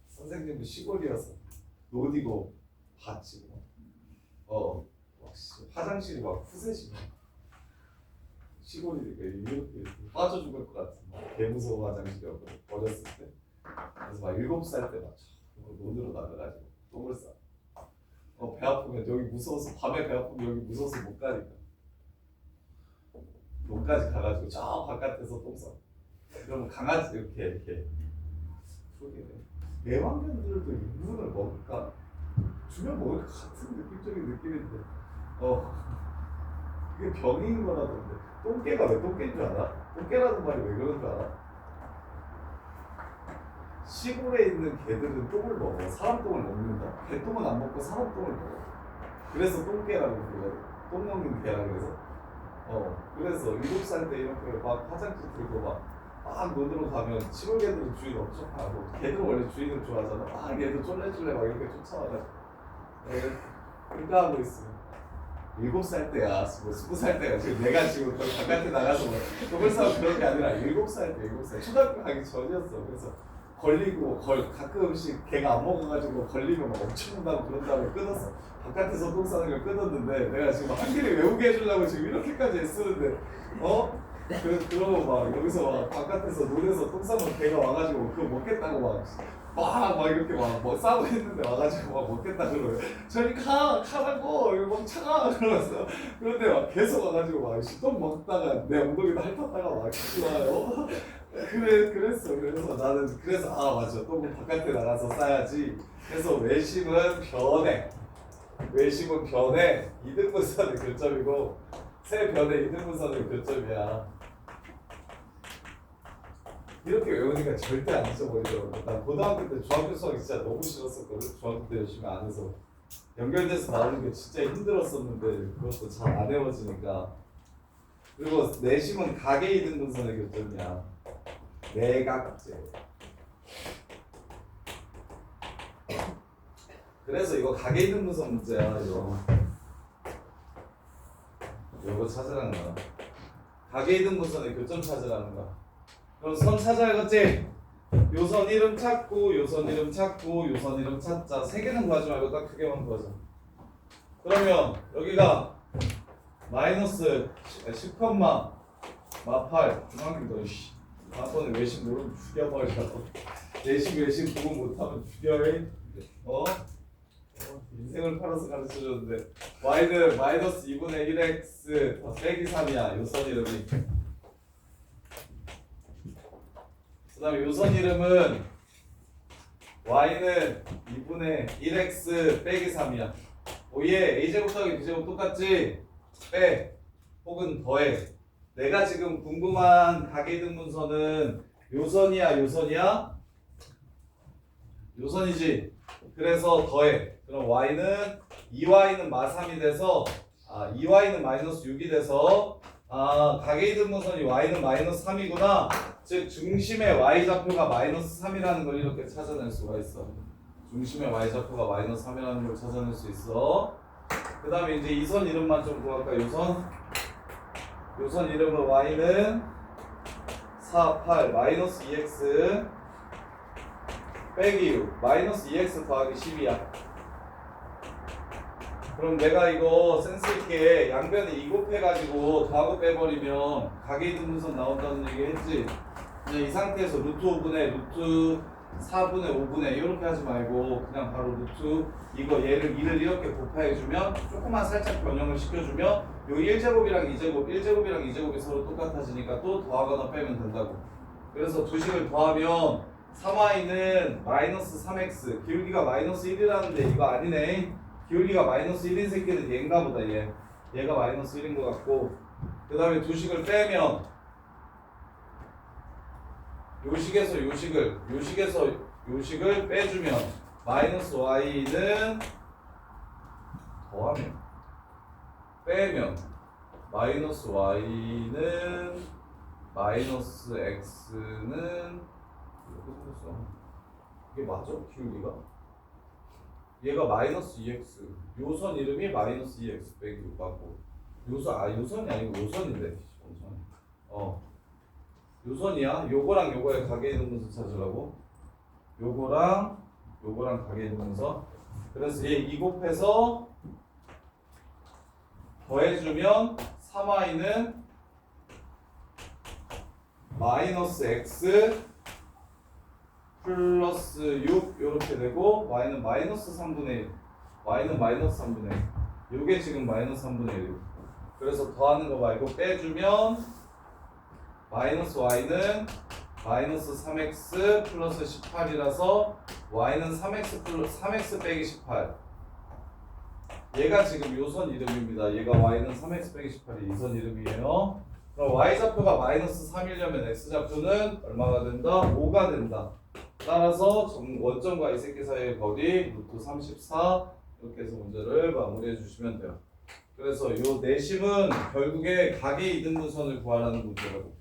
[SPEAKER 1] 선생님도 시골이어서 노디고 밭이고 화장실이 막 푸세지고 시골이니까 이렇게 빠져 죽을 것 같은 개 무서운 화장실이었고 어렸을 때. 그래서 막 7살 때 막 논으로 나가가지고 똥을 싸. 배 아프면 여기 무서워서 밤에 배 아프면 여기 무서워서 못 가니까 논까지 가가지고 저 바깥에서 똥 싸. 그러면 강아지 이렇게 그러게 애완견들도 인분을 먹을까? 주면 먹을 것 같은 느낌적인 느낌인데 그게 병인 거라던데. 똥개가 왜 똥개인 줄 알아? 똥개라는 말이 왜 그런 줄 알아? 시골에 있는 개들은 똥을 먹어. 사람 똥을 먹는다. 개똥은 안 먹고 사람 똥을 먹어. 그래서 똥개라고 불러요. 똥 먹는 개라 그래서. 그래서 7살 때 이렇게 막 화장실 들고 막 논으로 가면 시골 개들은 주인 엄청 하고 개들은 원래 주인을 좋아하잖아. 얘도 쫄래쫄래 막 이렇게 쫓아와가지고 그러니까 하고 있어. 7살 때야, 뭐 20살 때야. 지금 내가 지금 거기 바깥에 나가서 뭐 똥을 싸고 그런 게 아니라 7살 때, 7살. 초등학교 가기 전이었어. 그래서 걸리고 가끔씩 걔가 안 먹어가지고 걸리면 막 엄청 온다고 그런 다음에 끊었어. 바깥에서 똥 싸는 걸 끊었는데 내가 지금 한길에 외우게 해주려고 지금 이렇게까지 애쓰는데 그러고 막 여기서 막 바깥에서 논에서 똥 싸면 걔가 와가지고 그거 먹겠다고 막 이렇게 막 싸고 있는데 와가지고 막 먹겠다 그러면 저리 가라고 이거 막 차가 그러면서 그런데 막 계속 와가지고 막 똥 먹다가 내 엉덩이도 핥았다가 막 좋아요. 그랬어. 그래서 나는 맞아. 똥은 바깥에 나가서 싸야지. 그래서 외심은 변에 이등분선의 교점이고 세 변의 이등분선의 교점이야. 이렇게 외우니까 절대 안 잊어버리더라고. 난 고등학교 때 중학교 수학이 진짜 너무 싫었었거든. 중학교 때 열심히 안 해서 연결돼서 나오는 게 진짜 힘들었었는데 그것도 잘 안 외워지니까 그리고 내심은 가계 이등분선의 교점이야. 내각제. 그래서 이거 가계 이등분선 문제야. 이거 찾으라는 거야. 가계 이등분선의 교점 찾으라는 거야. 그럼 선 찾아야겠지? 요선 이름 찾고 요선 이름 찾고 요선 이름 찾자. 세 개는 구하지 말고 딱 두 개만 구하자. 그러면 여기가 마이너스 10컴마 마8 중앙이 너 씨. 다음번에 외식 모르면 죽여버리라고. 내식 외식 구분 못하면 죽여해. 인생을 팔아서 가르쳐줬는데 y는 마이너스 2분의 1x 더 빼기 3이야. 요선 이름이. 그 다음에 요선 이름은 y는 2분의 1x 빼기 3이야. 오예 a제곱 더하기 b제곱 똑같지? 빼 혹은 더해. 내가 지금 궁금한 가계등분선은 요선이야 요선이야? 요선이지. 그래서 더해. 그럼 y는 2y는 마3이 돼서 2y는 마이너스 6이 돼서 가계이등분선이 y는 마이너스 3이구나. 즉 중심의 y좌표가 마이너스 3이라는 걸 이렇게 찾아낼 수가 있어. 중심의 y좌표가 마이너스 3이라는 걸 찾아낼 수 있어. 그 다음에 이제 이 선 이름만 좀 구할까? 요선 이름은 y는 4, 8 마이너스 2x 빼기 6 마이너스 2x 더하기 10이야. 그럼 내가 이거 센스있게 양변에 2 곱해가지고 더하고 빼버리면 가계이등분선 나온다는 얘기 했지? 그냥 이 상태에서 루트 5분의 루트 4분의 5분의 이렇게 하지 말고 그냥 바로 루트 얘를 2를 이렇게 곱해주면 조금만 살짝 변형을 시켜주면 요 1제곱이랑 2제곱 1제곱이랑 2제곱이 서로 똑같아지니까 또 더하거나 빼면 된다고. 그래서 두 식을 더하면 3y는 마이너스 3x 기울기가 마이너스 1이라는데 이거 아니네. 기울기가 마이너스 1인 새끼는 얘인가 보다. 얘가 마이너스 1인 것 같고, 그 다음에 두 식을 빼면 요식에서 요식을 빼주면 마이너스 y는 더하면 빼면 마이너스 y는 마이너스 x는 이렇게 생겼어. 이게 맞아? 기울기가? 얘가 마이너스 2x 요선 이름이 마이너스 2x 빼기 6 같고 요선이 아니고 요선인데 요선이야. 요거랑 요거의 가계이등분선 찾으라고. 요거랑 가계이등분선. 그래서 얘 2 곱해서 더해주면 3y는 마이너스 x 플러스 6 이렇게 되고 y는 마이너스 3분의 1 y는 마이너스 3분의 1 요게 지금 마이너스 3분의 1 그래서 더하는 거 말고 빼주면 마이너스 y는 마이너스 3x 플러스 18이라서 y는 3x 빼기 18 얘가 지금 요선 이름입니다. 얘가 y는 3x 빼기 18이 이선 이름이에요. 그럼 y좌표가 마이너스 3이려면 x좌표는 얼마가 된다? 5가 된다. 따라서 원점과 이 새끼 사이의 거리 루트 34 이렇게 해서 문제를 마무리해 주시면 돼요. 그래서 요 내심은 결국에 가계이등분선을 구하라는 문제라고.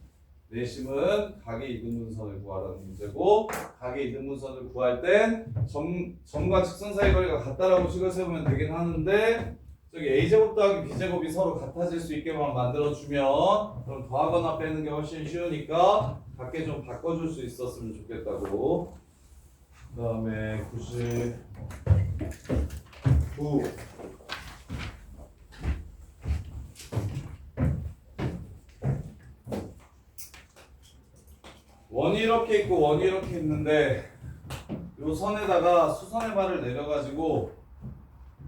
[SPEAKER 1] 내심은 가계이등분선을 구하라는 문제고, 가계이등분선을 구할 땐 점과 직선 사이 거리가 같다라고 식을 세우면 되긴 하는데 저기 a제곱 더하기 b제곱이 서로 같아질 수 있게만 만들어주면 그럼 더하거나 빼는 게 훨씬 쉬우니까 밖에 좀 바꿔줄 수 있었으면 좋겠다고. 그 다음에 99 원이 이렇게 있고 원이 이렇게 있는데 요 선에다가 수선의 발을 내려가지고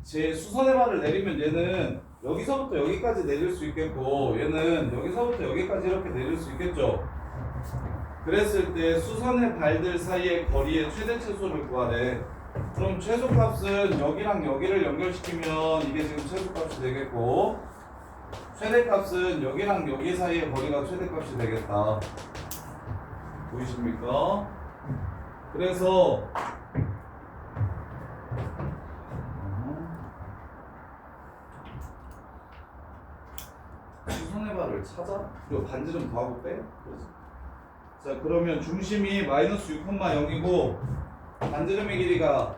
[SPEAKER 1] 제 수선의 발을 내리면 얘는 여기서부터 여기까지 내릴 수 있겠고 얘는 여기서부터 여기까지 이렇게 내릴 수 있겠죠. 그랬을 때 수선의 발들 사이의 거리의 최대 최소를 구하래. 그럼 최소값은 여기랑 여기를 연결시키면 이게 지금 최소값이 되겠고 최대값은 여기랑 여기 사이의 거리가 최대값이 되겠다. 보이십니까? 그래서 수선의 발을 거를 찾아? 그리고 반지름 더하고 빼? 그렇지. 자 그러면 중심이 마이너스 6,0이고 반지름의 길이가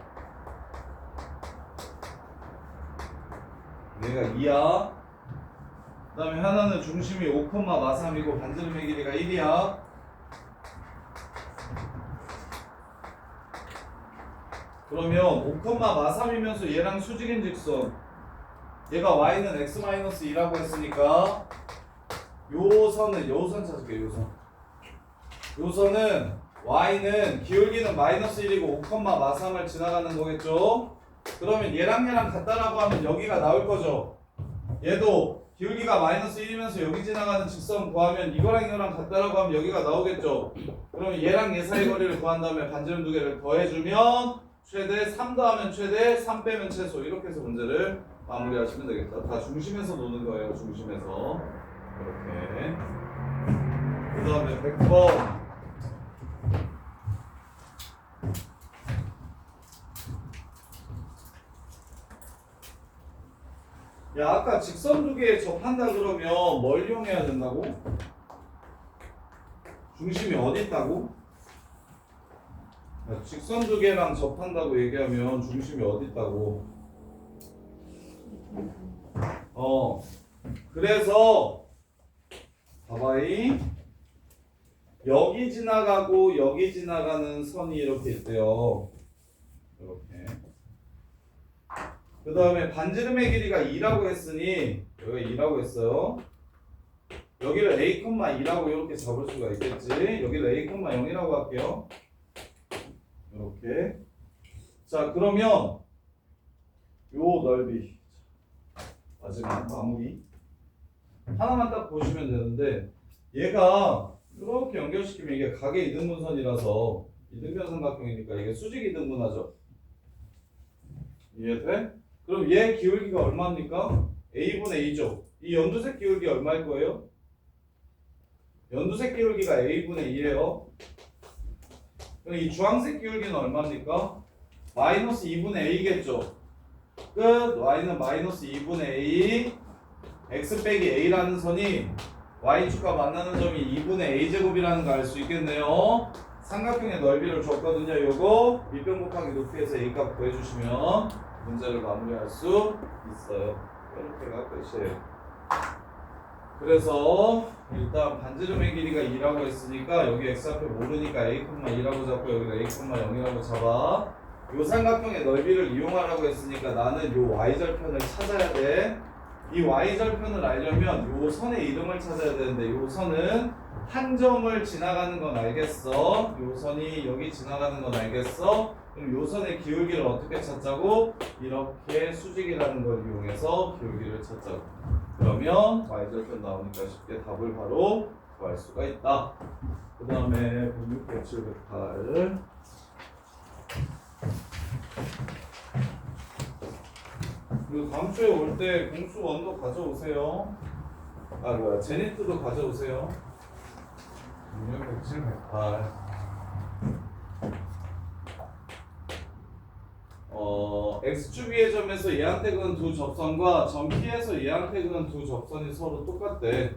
[SPEAKER 1] 얘가 2야. 그 다음에 하나는 중심이 5,마삼이고 반지름의 길이가 1이야. 그러면 5,마삼이면서 얘랑 수직인 직선 얘가 y는 x-2라고 했으니까 요 선 찾을게요. 요 선은 y는 기울기는 마이너스 1이고 5,마삼을 지나가는 거겠죠. 그러면 얘랑 같다라고 하면 여기가 나올 거죠. 얘도 기울기가 마이너스 1이면서 여기 지나가는 직선 구하면 이거랑 같다라고 하면 여기가 나오겠죠. 그러면 얘랑 얘 사이 거리를 구한 다음에 반지름 두 개를 더해주면 최대 3 더하면 최대 3 빼면 최소 이렇게 해서 문제를 마무리하시면 되겠다. 다 중심에서 노는 거예요. 중심에서 이렇게. 그 다음에 100번 야 아까 직선 두 개에 접한다 그러면 뭘 이용해야 된다고? 중심이 어디 있다고? 야, 직선 두 개랑 접한다고 얘기하면 중심이 어디 있다고? 그래서 봐봐이 여기 지나가고 여기 지나가는 선이 이렇게 있대요. 이렇게. 그 다음에 반지름의 길이가 2라고 했으니 여기가 2라고 했어요. 여기를 a,2라고 이렇게 잡을 수가 있겠지. 여기를 a,0이라고 할게요. 이렇게. 자 그러면 요 넓이 마지막 마무리 하나만 딱 보시면 되는데 얘가 이렇게 연결시키면 이게 각의 이등분선이라서 이등변 삼각형이니까 이게 수직 이등분하죠. 이해돼? 그럼 얘 기울기가 얼마입니까? a분의 a죠. 이 연두색 기울기 얼마일 거예요? 연두색 기울기가 a분의 2예요. 그럼 이 주황색 기울기는 얼마입니까? 마이너스 2분의 a겠죠. 끝. y는 마이너스 2분의 a x 빼기 a라는 선이 y축과 만나는 점이 2분의 a제곱이라는 거 알 수 있겠네요. 삼각형의 넓이를 줬거든요. 요거 밑변 곱하기 높이에서 a값 구해주시면 문제를 마무리할 수 있어요. 이렇게가 끝이에요. 그래서 일단 반지름의 길이가 2라고 했으니까 여기 x 앞에 모르니까 a,2라고 잡고 여기다 a,0이라고 잡아. 요 삼각형의 넓이를 이용하라고 했으니까 나는 요 y절편을 찾아야 돼. 이 y절편을 알려면 요 선의 이름을 찾아야 되는데 요 선은 한 점을 지나가는 건 알겠어. 요 선이 여기 지나가는 건 알겠어. 그럼 요 선의 기울기를 어떻게 찾자고? 이렇게 수직이라는 걸 이용해서 기울기를 찾자고. 그러면 y절편 나오니까 쉽게 답을 바로 구할 수가 있다. 그 다음에 106, 107, 108 그리고 다음 주에 올 때 공수 원도 가져오세요. 아 뭐야 제니트도 가져오세요. 106, 107, 108 x축위의 점에서 얘한테 그은 두 접선과 점 P에서 얘한테 그은 두 접선이 서로 똑같대.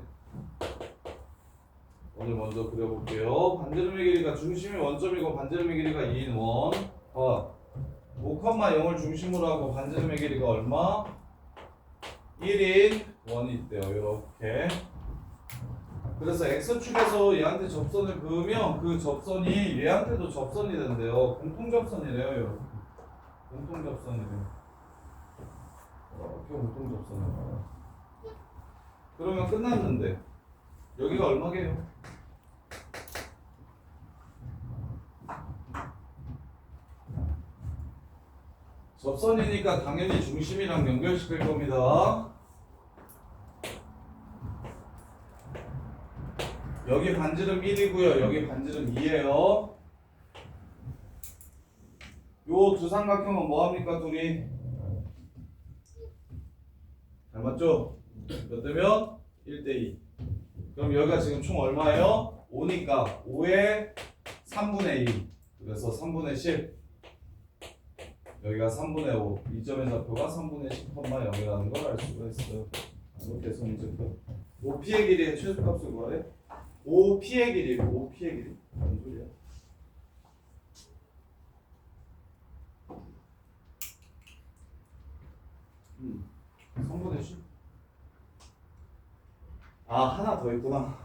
[SPEAKER 1] 오늘 먼저 그려볼게요. 반지름의 길이가 중심이 원점이고 반지름의 길이가 2인 원. 5,0을 중심으로 하고 반지름의 길이가 얼마? 1인 원이 있대요. 이렇게. 그래서 x축에서 얘한테 접선을 그으면 그 접선이 얘한테도 접선이 된대요. 공통접선이래요. 이렇게. 공통접선이래요. 이렇게 공통접선이래요. 그러면 끝났는데 여기가 얼마게요? 접선이니까 당연히 중심이랑 연결시킬 겁니다. 여기 반지름 1이고요. 여기 반지름 2예요. 요 두 삼각형은 뭐합니까? 둘이 닮았죠? 몇 대면? 1대2. 그럼 여기가 지금 총 얼마예요? 5니까 5에 3분의 2. 그래서 3분의 10. 여기가 3분의 5. 이 점의 좌표가 3분의 10,0이라는 걸 알 수가 있어요. 이렇게 해서 문제 끝. OP의 길이의 최소값을 구하래? OP의 길이, OP의 길이? 무슨 소리야? 성분의 식? 아, 하나 더 있구나.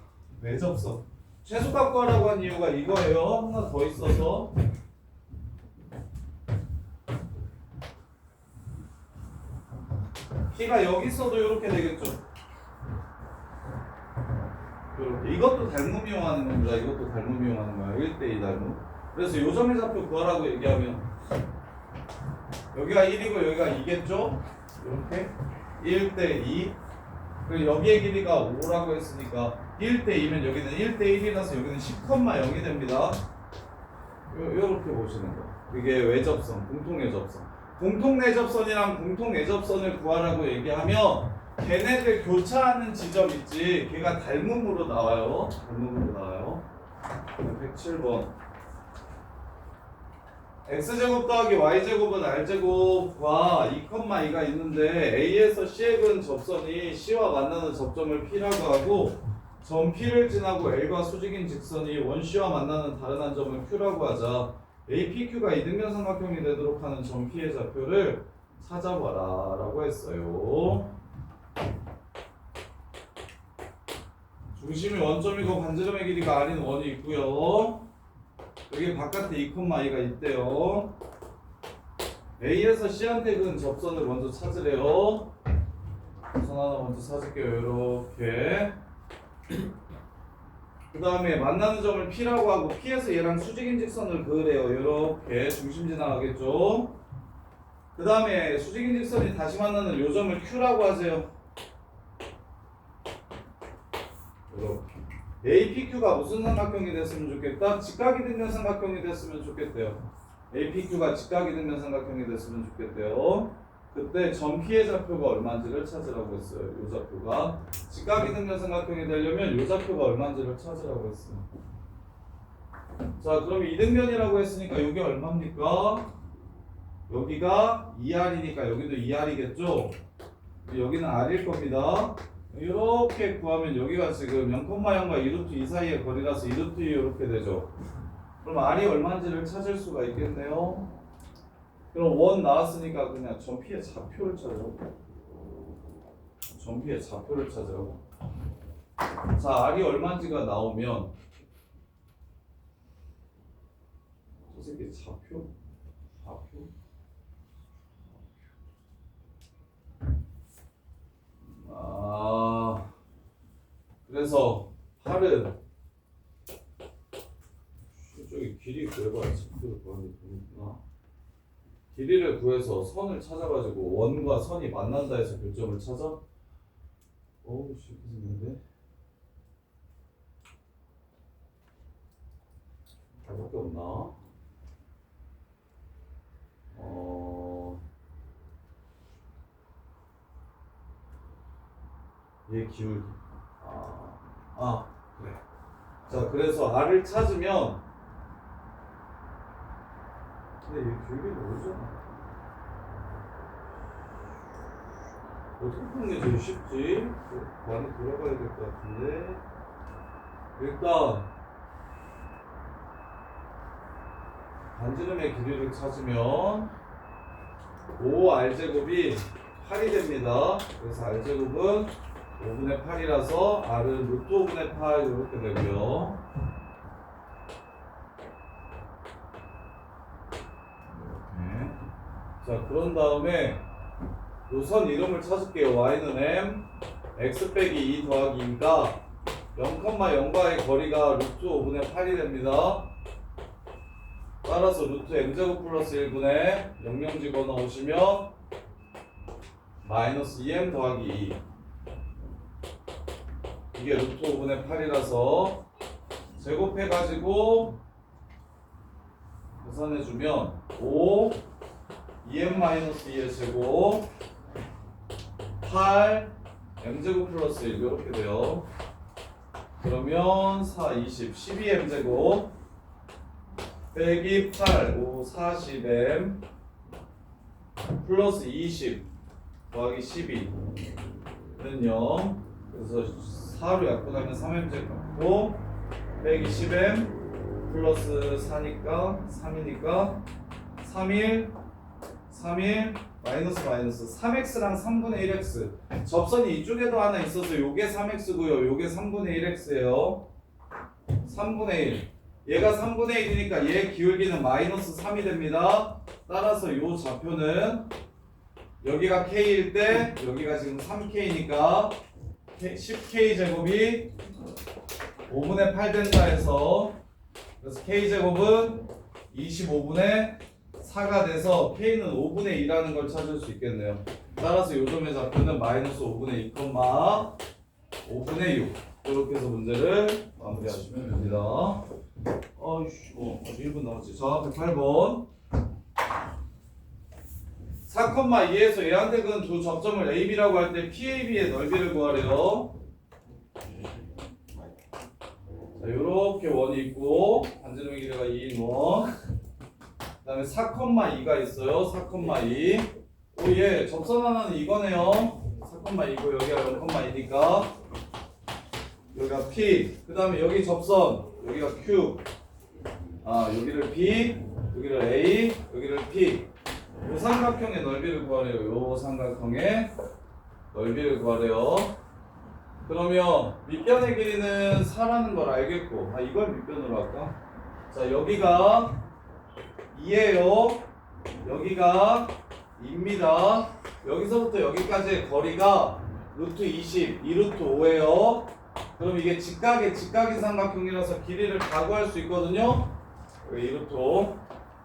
[SPEAKER 1] 외접선. 최소값 구하라고 한 이유가 이거예요. 하나 더 있어서. P가 여기 있어도 이렇게 되겠죠. 이렇게. 이것도 닮음 이용하는 겁니다. 이것도 닮음 이용하는 거야. 1대2 닮음. 그래서 요점의 좌표 구하라고 얘기하면 여기가 1이고 여기가 2겠죠? 이렇게 1대2. 그리고 여기의 길이가 5라고 했으니까 1대2면 여기는 1대1이라서 여기는 10,0이 됩니다. 이렇게 보시는 거. 이게 외접선, 공통 외접선. 공통 내접선이랑 공통 외접선을 구하라고 얘기하면 걔네들 교차하는 지점 있지. 걔가 닮음으로 나와요. 닮음으로 나와요. 107번. x제곱 더하기 y제곱은 r제곱과 2,2가 있는데 a에서 c에 그은 접선이 c와 만나는 접점을 p라고 하고 점 p를 지나고 l과 수직인 직선이 원 c와 만나는 다른 한 점을 q라고 하자. APQ가 이등변 삼각형이 되도록 하는 점 P의 좌표를 찾아봐라 라고 했어요. 중심이 원점이고 반지름의 길이가 R인 원이 있고요. 여기 바깥에 2,2가 있대요. A에서 C한테 그은 접선을 먼저 찾으래요. 선 하나 먼저 찾을게요. 이렇게. 그 다음에 만나는 점을 P라고 하고 P에서 얘랑 수직인 직선을 그으래요. 이렇게 중심 지나가겠죠. 그 다음에 수직인 직선이 다시 만나는 요 점을 Q라고 하세요. 이렇게. APQ가 무슨 삼각형이 됐으면 좋겠다? 직각이 등변 삼각형이 됐으면 좋겠대요. APQ가 직각이 등변 삼각형이 됐으면 좋겠대요. 그때 점 P의 좌표가 얼마인지를 찾으라고 했어요. 요 좌표가 직각이 등변 삼각형이 되려면 요 좌표가 얼마인지를 찾으라고 했어요. 자, 그럼 이등변이라고 했으니까 여기 얼마입니까? 여기가 2R이니까 여기도 2R이겠죠? 여기는 R일 겁니다. 이렇게 구하면 여기가 지금 0,0과 2루트 2 사이의 거리라서 2루트 2 이렇게 되죠. 그럼 R이 얼마인지를 찾을 수가 있겠네요. 그럼 원 나왔으니까 그냥 점 P의 좌표를 찾으라고. 점 P의 좌표를 찾으라고. 자, R이 얼마인지가 나오면 저 새끼 좌표? 그래서 8은 저기 길이 구해봐야 좌표를 구하는 게 되는구나. 길이를 구해서 선을 찾아가지고 원과 선이 만난다 해서 교점을 찾아? 어우 쉽게 생겼는데? 다밖에 없나? 얘 기울기. 그래. 자, 그래서 R을 찾으면 근데 얘 기울기는 모르잖아. 어떻게 푸는 게 제일 쉽지? 많이 돌아가야 될 것 같은데. 일단 반지름의 길이를 찾으면 5R제곱이 8이 됩니다. 그래서 R제곱은 5분의 8이라서 R은 루트 5분의 8 이렇게 되고요. 이렇게. 자, 그런 다음에 요 선 이름을 찾을게요. Y는 M, X 빼기 2 더하기 2가 0,0과의 거리가 루트 5분의 8이 됩니다. 따라서 루트 M제곱 플러스 1분의 00 집어넣으시면 마이너스 2M 더하기 2. 이게 루트 5분의 8이라서 제곱해가지고 계산해주면 5 2M-2의 제곱 8 M제곱 플러스 1 이렇게 돼요. 그러면 4, 20, 12M제곱 빼기 8, 5, 40M 플러스 20 더하기 12는 0. 그래서 4로 약분하면 3m제곱 같고 빼기 10m 플러스 4니까 3이니까 3일 마이너스 3x랑 3분의 1x 접선이 이쪽에도 하나 있어서 요게 3x고요 요게 3분의 1x예요 3분의 1 얘가 3분의 1이니까 얘 기울기는 마이너스 3이 됩니다 따라서 요 좌표는 여기가 k일 때 여기가 지금 3k니까 10k 제곱이 5분의 8 된다 해서 그래서 k 제곱은 25분의 4가 돼서 k는 5분의 2라는 걸 찾을 수 있겠네요. 따라서 요점의 좌표는 마이너스 5분의 2, 5분의 6 이렇게 해서 문제를 마무리하시면 됩니다. 아이씨, 1분 남았지. 자, 108번 4,2에서 얘한테 그 두 접점을 AB라고 할 때 PAB의 넓이를 구하래요. 자, 요렇게 원이 있고 반지름의 길이가 2인 원. 그 다음에 4,2가 있어요. 4,2. 예, 접선 하나는 이거네요. 4,2고 여기가 0,2니까 여기가 P. 그 다음에 여기 접선 여기가 Q. 여기를 P, 여기를 A, 여기를 P. 요 삼각형의 넓이를 구하래요. 요 삼각형의 넓이를 구하래요. 그러면 밑변의 길이는 4라는 걸 알겠고, 이걸 밑변으로 할까? 자, 여기가 2예요. 여기가 2입니다. 여기서부터 여기까지의 거리가 루트 20, 2루트 5예요. 그럼 이게 직각인 삼각형이라서 길이를 다 구할 수 있거든요. 여기 2루트 5.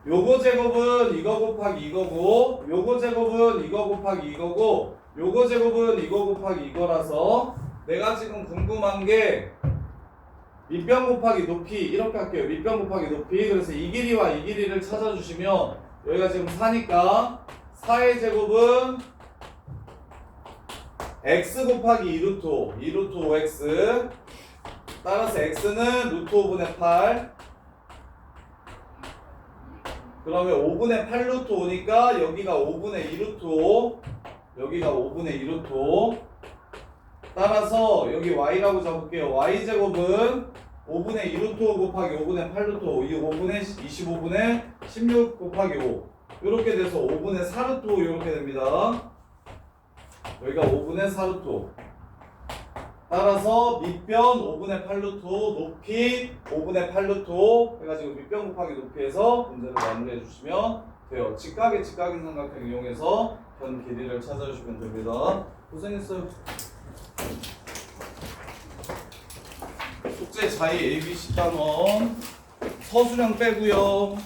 [SPEAKER 1] 요거 제곱은 이거 곱하기 이거고, 요거 제곱은 이거 곱하기 이거고, 요거 제곱은 이거 곱하기 이거라서 내가 지금 궁금한 게 밑변 곱하기 높이 이렇게 할게요. 밑변 곱하기 높이. 그래서 이 길이와 이 길이를 찾아주시면 여기가 지금 4니까 4의 제곱은 x 곱하기 2루트 5, 2루트 5x 따라서 x는 루트 5분의 8 그러면 5분의 8 루트 5니까 여기가 5분의 2 루트 5 여기가 5분의 2 루트 5 따라서 여기 y라고 잡을게요. y제곱은 5분의 2 루트 5 곱하기 5분의 8 루트 5 이 5분의 25분의 16 곱하기 5 이렇게 돼서 5분의 4 루트 5 이렇게 됩니다. 여기가 5분의 4 루트 5 따라서 밑변 5분의 8 루트 5 높이 5분의 8 루트 5 해가지고 밑변 곱하기 높이에서 문제를 마무리해 주시면 돼요. 직각인 삼각형 이용해서 변 길이를 찾아주시면 됩니다. 고생했어요. 숙제 자이 ABC 단원 서술형 빼고요.